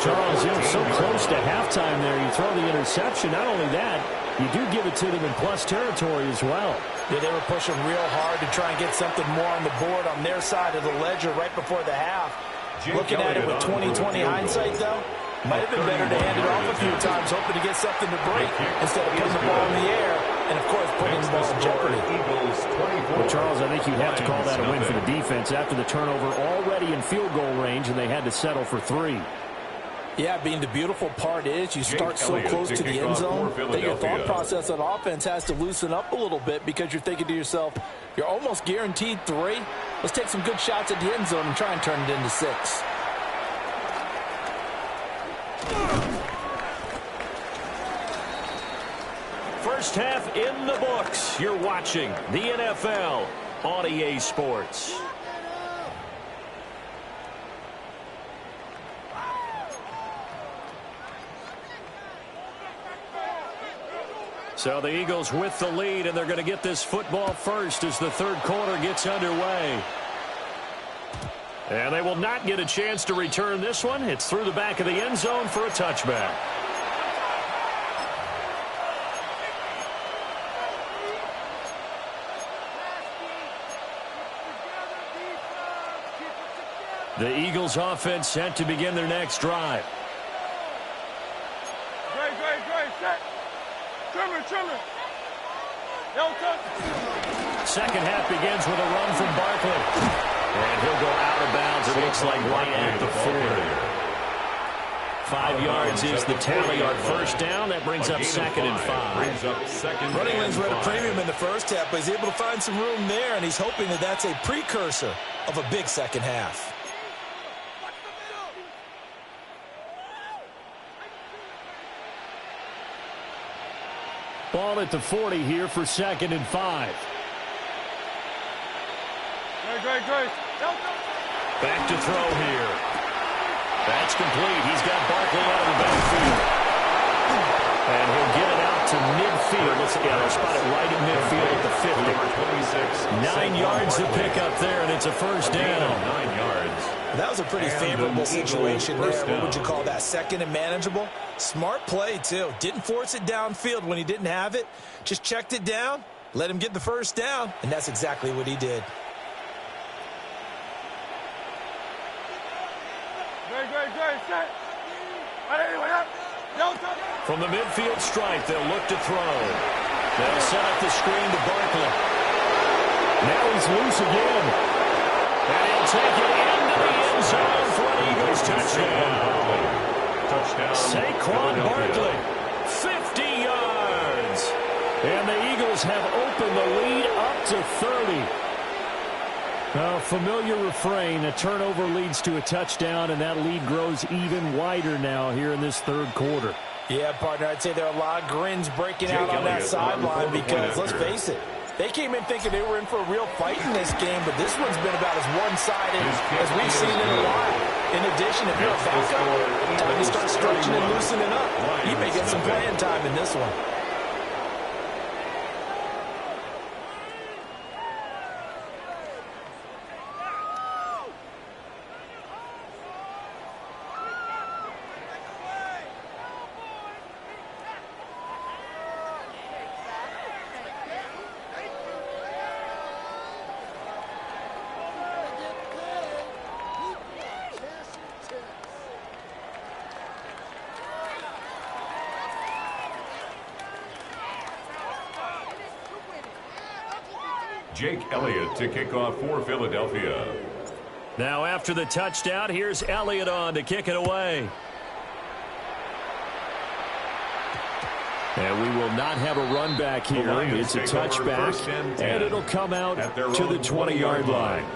Charles, so close to halftime there. You throw the interception. Not only that, you do give it to them in plus territory as well. Yeah, they were pushing real hard to try and get something more on the board on their side of the ledger right before the half. Looking at it with 20/20 hindsight, though, might have been better to hand it off a few times, hoping to get something to break instead of putting the ball in the air and, of course, putting the ball in jeopardy. Well, Charles, I think you'd have to call that a win for the defense after the turnover already in field goal range, and they had to settle for 3. Yeah, being the beautiful part is you start so close to the end zone that your thought process on offense has to loosen up a little bit because you're thinking to yourself, you're almost guaranteed 3. Let's take some good shots at the end zone and try and turn it into 6. First half in the books. You're watching the NFL on EA Sports. So the Eagles with the lead, and they're going to get this football first as the third quarter gets underway. And they will not get a chance to return this one. It's through the back of the end zone for a touchback. The Eagles offense set to begin their next drive. Great, set. Trimmer. Second half begins with a run from Barkley. And he'll go out of bounds, it looks like, right at the 40. 5 yards is the tally on first down. That brings up second and 5. Running lanes were at a premium in the first half, but he's able to find some room there, and he's hoping that that's a precursor of a big second half. Ball at the 40 here for second and 5. Great. Back to throw here. That's complete. He's got Barkley out of the backfield. And he'll get it out to midfield. Let's get it. Spot it right at midfield at the 50. 9 yards to pick up there, and it's a first down. 9 yards. That was a pretty favorable situation there. What would you call that? Second and manageable? Smart play, too. Didn't force it downfield when he didn't have it. Just checked it down, let him get the first down, and that's exactly what he did. Great, set. From the midfield stripe, they'll look to throw. They'll set up the screen to Barkley. Now he's loose again. And he'll take it into the end zone for an Eagles touchdown. Saquon Barkley, 50 yards. And the Eagles have opened the lead up to 30. A familiar refrain, a turnover leads to a touchdown, and that lead grows even wider now here in this third quarter. Yeah, partner, I'd say there are a lot of grins breaking out on that sideline because, let's face it, they came in thinking they were in for a real fight in this game, but this one's been about as one-sided as we've seen in a while. In addition, if you're a backup, time to start stretching and loosening up. You may get some playing time in this one. Jake Elliott to kick off for Philadelphia. Now after the touchdown, here's Elliott on to kick it away. And we will not have a run back here. It's a touchback, and it'll come out to the 20-yard line.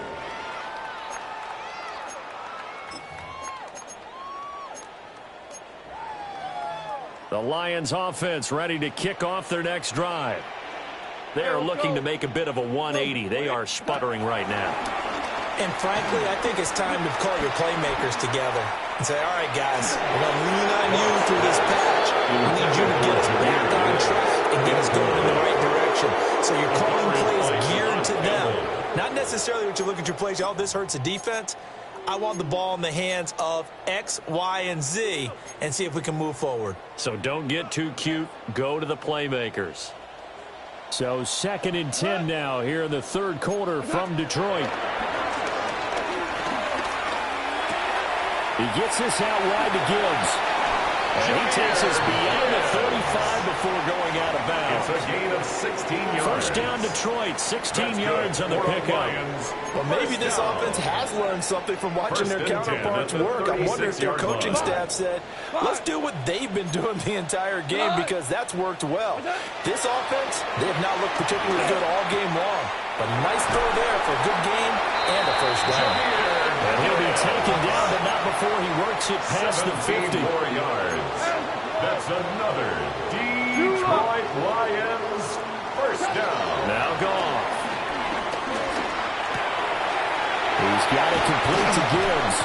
The Lions offense ready to kick off their next drive. They are looking to make a bit of a 180. They are sputtering right now. And frankly, I think it's time to call your playmakers together and say, all right, guys, we're going to lean on you through this patch. We need you to get us back on track and get us going in the right direction. So you're calling plays geared to them. Not necessarily what you look at your plays, oh, this hurts the defense. I want the ball in the hands of X, Y, and Z and see if we can move forward. So don't get too cute. Go to the playmakers. So 2nd and 10 now here in the third quarter from Detroit. He gets this out wide to Gibbs. And he takes us beyond the 35 before going out of bounds. It's a gain of 16 yards. First down Detroit, 16 yards on the pickup. Well, maybe this offense has learned something from watching their counterparts work. I wonder if their coaching staff said, let's do what they've been doing the entire game because that's worked well. This offense, they have not looked particularly good all game long. But nice throw there for a good game and a first down. And he'll be taken down, but not before he works it past the 50. 4 yards. That's another Detroit Lions first down. Now gone. He's got it complete to Gibbs.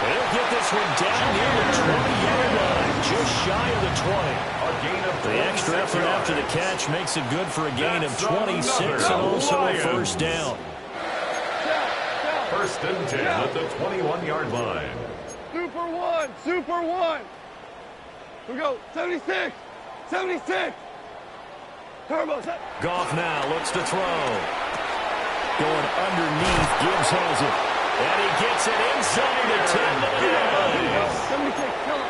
He'll get this one down near the 20-yard line, just shy of the 20. A gain of The extra effort after the catch makes it good for a gain of 26 and also a first down. First and 10 at the 21-yard line. Super one, super one. Here we go, 76, 76. Turbo. Goff now looks to throw. Going underneath, Gibbs has it. And he gets it inside the 10 to the 9. 76, kill it.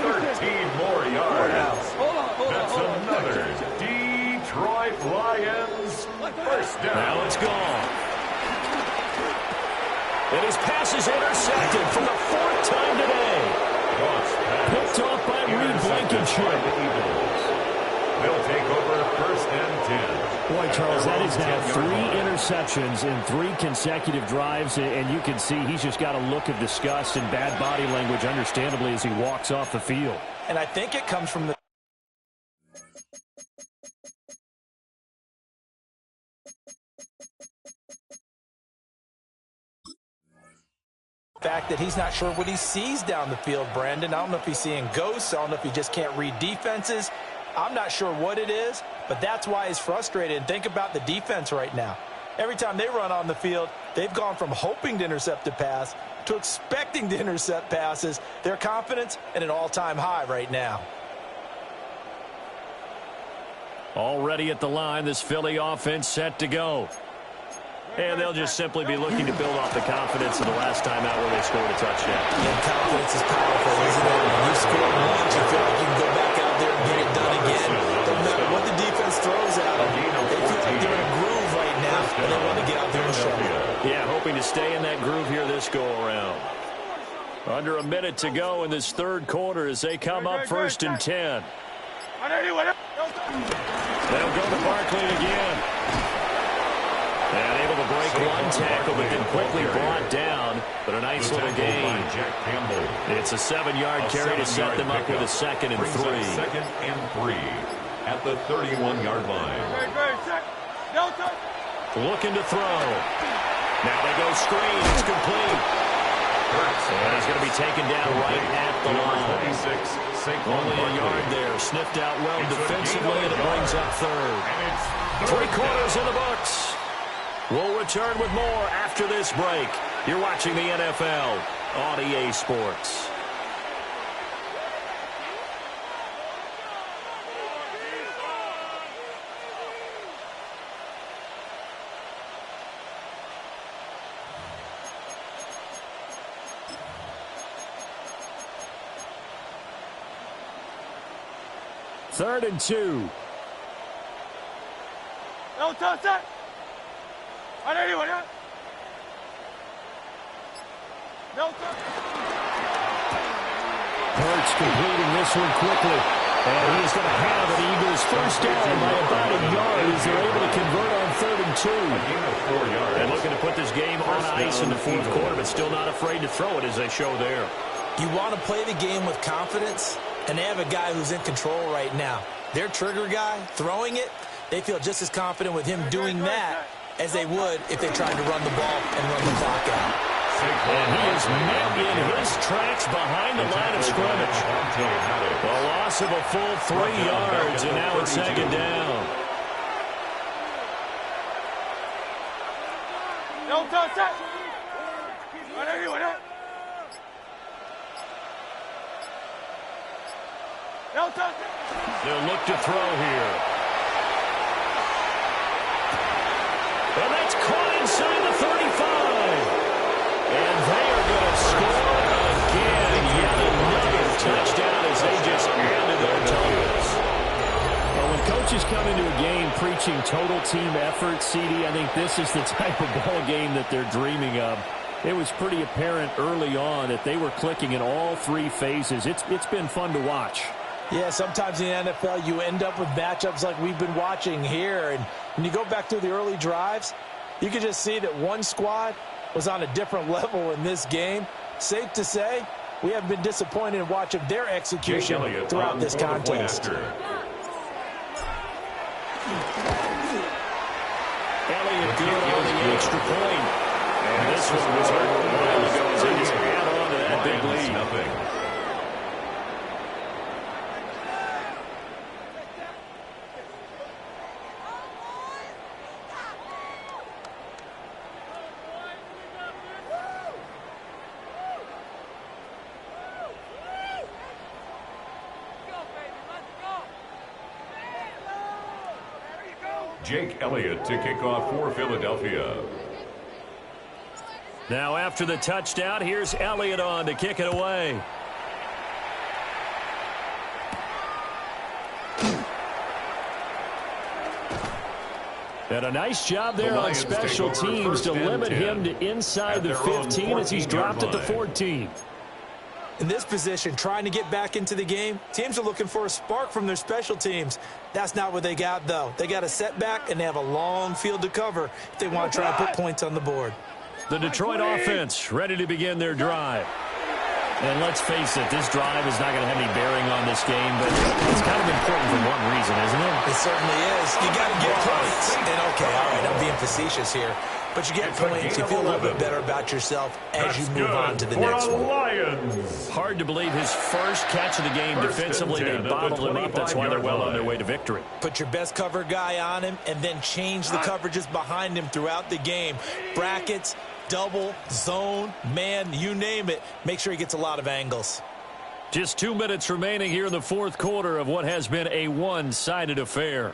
13 more yards. Hold That's on. another Detroit Lions first down. Now it's gone. And his pass is intercepted for the 4th time today. Picked off by Reed Blankenship. They'll take over first and 10. Boy, Charles, that is now 3 interceptions in 3 consecutive drives, and you can see he's just got a look of disgust and bad body language, understandably, as he walks off the field. And I think it comes from the fact that he's not sure what he sees down the field, Brandon. I don't know if he's seeing ghosts. I don't know if he just can't read defenses. I'm not sure what it is, but that's why he's frustrated. And think about the defense right now. Every time they run on the field, they've gone from hoping to intercept a pass to expecting to intercept passes. Their confidence at an all-time high right now. Already at the line, this Philly offense set to go. And they'll just simply be looking to build off the confidence of the last time out where they scored a touchdown. And confidence is powerful, isn't it? When you score once, you feel like you can go back out there and get it done again. No matter what the defense throws at them, they feel like they're in a groove right now, and they want to get out there and show it. Yeah, hoping to stay in that groove here this go-around. Under a minute to go in this third quarter as they come up first and 10. They'll go to Barkley again. And able to break one tackle, but then quickly brought down. But a nice little gain. It's a 7-yard carry to set them up with a 2nd and 3. 2nd and 3 at the 31-yard line. Looking to throw. Now they go screen. It's complete. And he's going to be taken down right at the line. Only a yard there. Sniffed out well defensively, and it brings up 3rd. 3 quarters in the books. We'll return with more after this break. You're watching the NFL on EA Sports. Third and 2. No touch that. Hurts completing this one quickly. And he is going to have an Eagles first down by about a yard as they're able to convert on 3rd and 2. And looking to put this game on ice in the 4th quarter, but still not afraid to throw it as they show there. You want to play the game with confidence? And they have a guy who's in control right now. Their trigger guy, throwing it, they feel just as confident with him doing that as they would if they tried to run the ball and run the clock out. And he is met in his tracks behind the line of scrimmage. A loss of a full 3 yards, and now it's second down. No touch. No touch. They'll look to throw here. And that's caught inside the 35. And they are going to score again. Yet another touchdown as they just added their totals. Well, when coaches come into a game preaching total team effort, CD, I think this is the type of ball game that they're dreaming of. It was pretty apparent early on that they were clicking in all 3 phases. It's been fun to watch. Yeah, sometimes in the NFL you end up with matchups like we've been watching here. And when you go back through the early drives, you can just see that one squad was on a different level in this game. Safe to say, we haven't been disappointed in watching their execution throughout this contest. Elliott good on the extra point. And this one was hurt a while ago as they just add on to that big lead. Jake Elliott to kick off for Philadelphia. Now after the touchdown, here's Elliott on to kick it away. And a nice job there on special teams to limit him to inside the 15 as he's dropped at the 14. In this position, trying to get back into the game, teams are looking for a spark from their special teams. That's not what they got, though. They got a setback, and they have a long field to cover if they want to try and put points on the board. The Detroit offense ready to begin their drive. And let's face it, this drive is not going to have any bearing on this game, but it's kind of important for one reason, isn't it? It certainly is. You got to get points. And, okay, all right, I'm being facetious here. But you get points, you feel a little bit better about yourself as you move on to the next one. Lions. Hard to believe his first catch of the game defensively. They bottled him up. That's why they're well on their way to victory. Put your best cover guy on him and then change the coverages behind him throughout the game. Brackets, double, zone, man, you name it. Make sure he gets a lot of angles. Just 2 minutes remaining here in the fourth quarter of what has been a one-sided affair.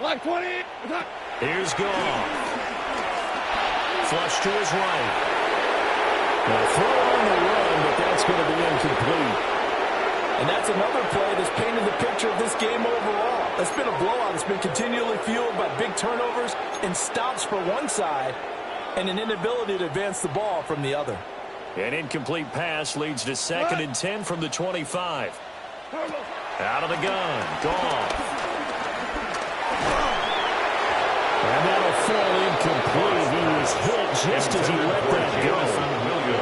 Like 20. Here's Goff. Flush to his right. Well, throw on the run, but that's going to be incomplete. And that's another play that's painted the picture of this game overall. It's been a blowout. It's been continually fueled by big turnovers and stops for one side and an inability to advance the ball from the other. An incomplete pass leads to 2nd and 10 from the 25. Out of the gun. Goff. And that'll fall incomplete. He was hit just as he let that go.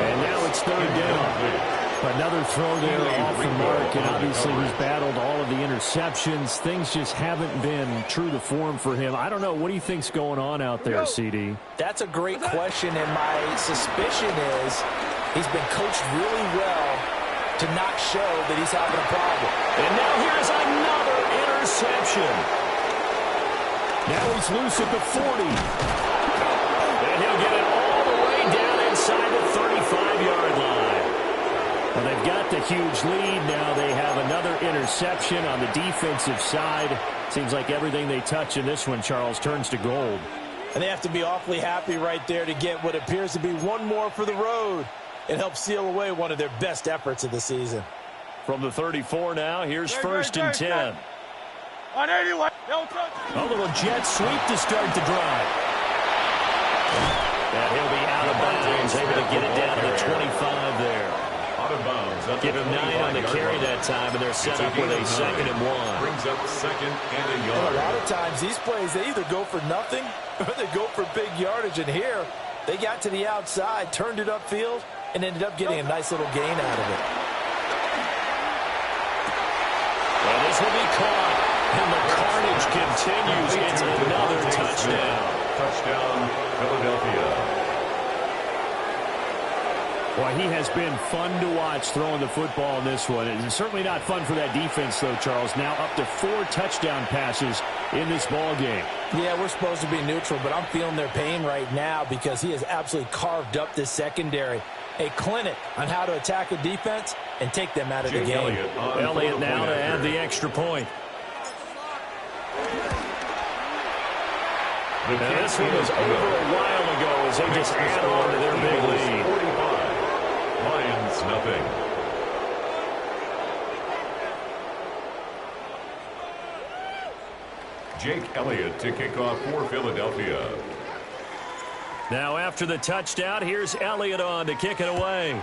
And now it's 3rd down. Another throw there off the mark, and obviously he's battled all of the interceptions. Things just haven't been true to form for him. I don't know. What do you think's going on out there, CD? That's a great question, and my suspicion is he's been coached really well to not show that he's having a problem. And now here's another interception. Now he's loose at the 40. And he'll get it all the way down inside the 35-yard line. Well, they've got the huge lead. Now they have another interception on the defensive side. Seems like everything they touch in this one, Charles, turns to gold. And they have to be awfully happy right there to get what appears to be one more for the road. It helps seal away one of their best efforts of the season. From the 34 now, here's 1st and 10. On 81. A little jet sweep to start the drive. And he'll be out of bounds, able to get it down to the 25 there. Out of bounds. Give him 9 on the carry that time, and they're set up with a 2nd and 1. Brings up 2nd and a yard. And a lot of times these plays, they either go for nothing or they go for big yardage. And here, They got to the outside, turned it upfield, and ended up getting a nice little gain out of it. Well, this will be caught, and the carnage continues. It's another touchdown. Touchdown, Philadelphia. Well, he has been fun to watch throwing the football in this one. It's certainly not fun for that defense, though, Charles. Now up to 4 touchdown passes in this ball game. Yeah, we're supposed to be neutral, but I'm feeling their pain right now because he has absolutely carved up this secondary. A clinic on how to attack a defense and take them out of the game. Elliott now to add the extra point. Now, this one was over a while ago as they just add on to their big lead. 45. Lions, nothing. Jake Elliott to kick off for Philadelphia. Now after the touchdown, here's Elliott on to kick it away.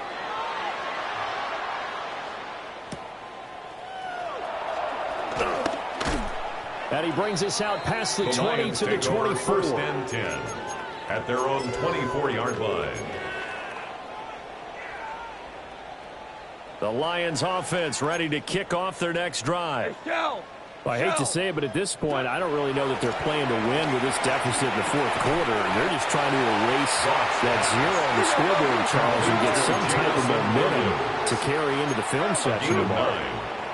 And he brings us out past the 20 to the 24. First and 10 at their own 24-yard line. The Lions offense ready to kick off their next drive. Well, I hate to say it, but at this point, I don't really know that they're playing to win with this deficit in the fourth quarter. They're just trying to erase that zero on the scoreboard, Charles, and get some type of momentum to carry into the film section tomorrow.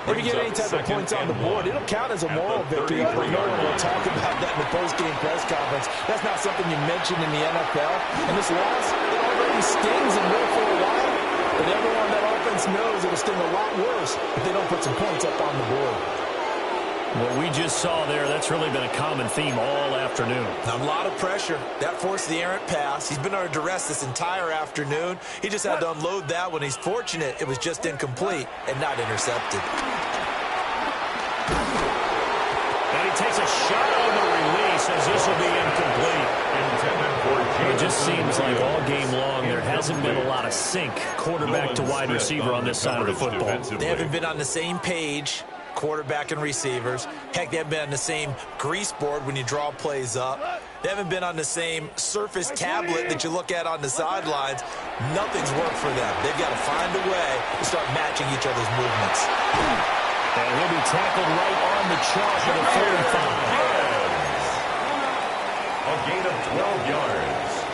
If you get any type of points on the board, it'll count as a moral victory, but no one will talk about that in the post-game press conference. That's not something you mention in the NFL. And this loss, it already stings and will for a while, but everyone on that offense knows it'll sting a lot worse if they don't put some points up on the board. What we just saw there, that's really been a common theme all afternoon. A lot of pressure. That forced the errant pass. He's been under duress this entire afternoon. He just had to unload that one. He's fortunate it was just incomplete and not intercepted. And he takes a shot on the release as this will be incomplete. It just seems like all game long there hasn't been a lot of sync quarterback to wide receiver on this side of the football. They haven't been on the same page, quarterback and receivers. Heck, they haven't been on the same grease board when you draw plays up. They haven't been on the same surface tablet that you look at on the sidelines. Nothing's worked for them. They've got to find a way to start matching each other's movements. And he'll be tackled right on the chalk for the 45. A gain of 12 yards.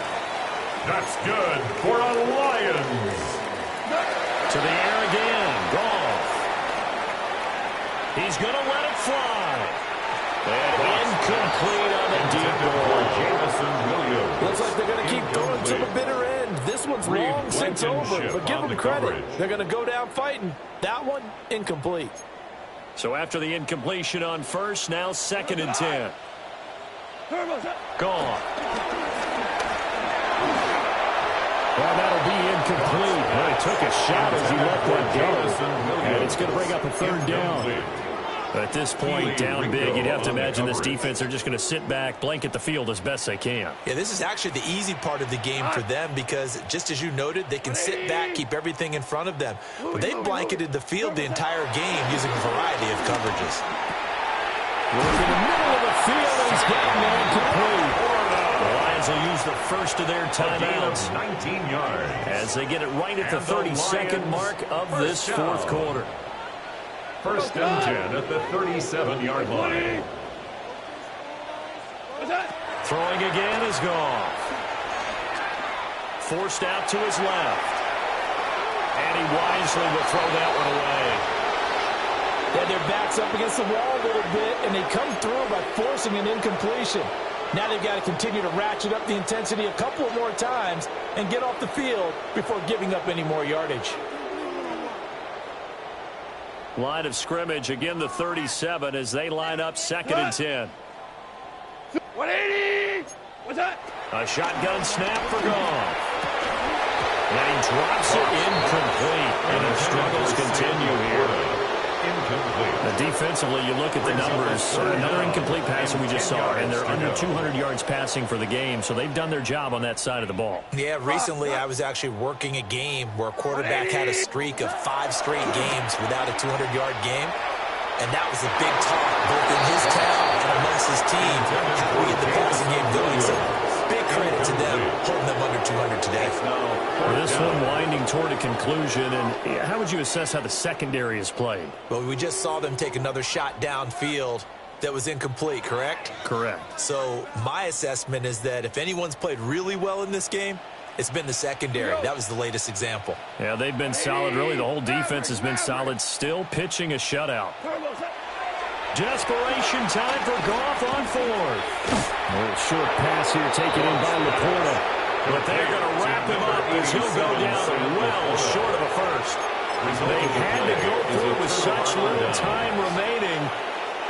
That's good for a Lions. To the air again. Goff. He's going to let it fly. And incomplete on the deep ball. Jamison Williams. Looks like they're going to keep going to the bitter end. This one's long since over, but give them credit. They're going to go down fighting. That one, incomplete. So after the incompletion on first, now 2nd and 10. Gone. Well, that'll be incomplete. Well, he took a shot as he let that go. And it's going to bring up a 3rd down. But at this point, down big, you'd have to imagine this defense, they're just going to sit back, blanket the field as best they can. Yeah, this is actually the easy part of the game for them because, just as you noted, they can sit back, keep everything in front of them. But they've blanketed the field the entire game using a variety of coverages. Look in the middle of the field, and he's getting there incomplete. The Lions will use the first of their timeouts 19 yards as they get it right at the 32nd mark of this fourth quarter. 1st and 10 at the 37-yard line. Throwing again is Goff. Forced out to his left. And he wisely will throw that one away. They had their backs up against the wall a little bit, and they come through by forcing an incompletion. Now they've got to continue to ratchet up the intensity a couple of more times and get off the field before giving up any more yardage. Line of scrimmage, again the 37 as they line up 2nd and 10. 180! What's that? A shotgun snap for Goff. And he drops it incomplete. And the struggles continue here. Incomplete. Defensively, you look at the numbers. Another incomplete pass that we just saw, and they're under 200 yards passing for the game, so they've done their job on that side of the ball. Yeah, recently I was actually working a game where a quarterback had a streak of 5 straight games without a 200-yard game, and that was a big talk both in his town and amongst his team. How do we get the passing game going? So big credit to them holding them under 200 today. Well, this one winding toward a conclusion, and how would you assess how the secondary is played? Well, we just saw them take another shot downfield that was incomplete, correct? Correct. So my assessment is that if anyone's played really well in this game, it's been the secondary. That was the latest example. Yeah, they've been solid. Really, the whole defense has been solid. Still pitching a shutout. Desperation time for Goff on fourth. A little short pass here taken in by Laporta. But they're going to wrap him up as he'll go down well short of a first. They had to go through with such little time remaining.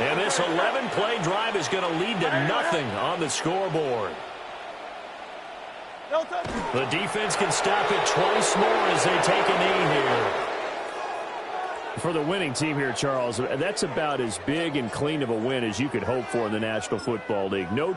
And this 11-play drive is going to lead to nothing on the scoreboard. The defense can stop it twice more as they take a knee here. For the winning team here, Charles, that's about as big and clean of a win as you could hope for in the National Football League. No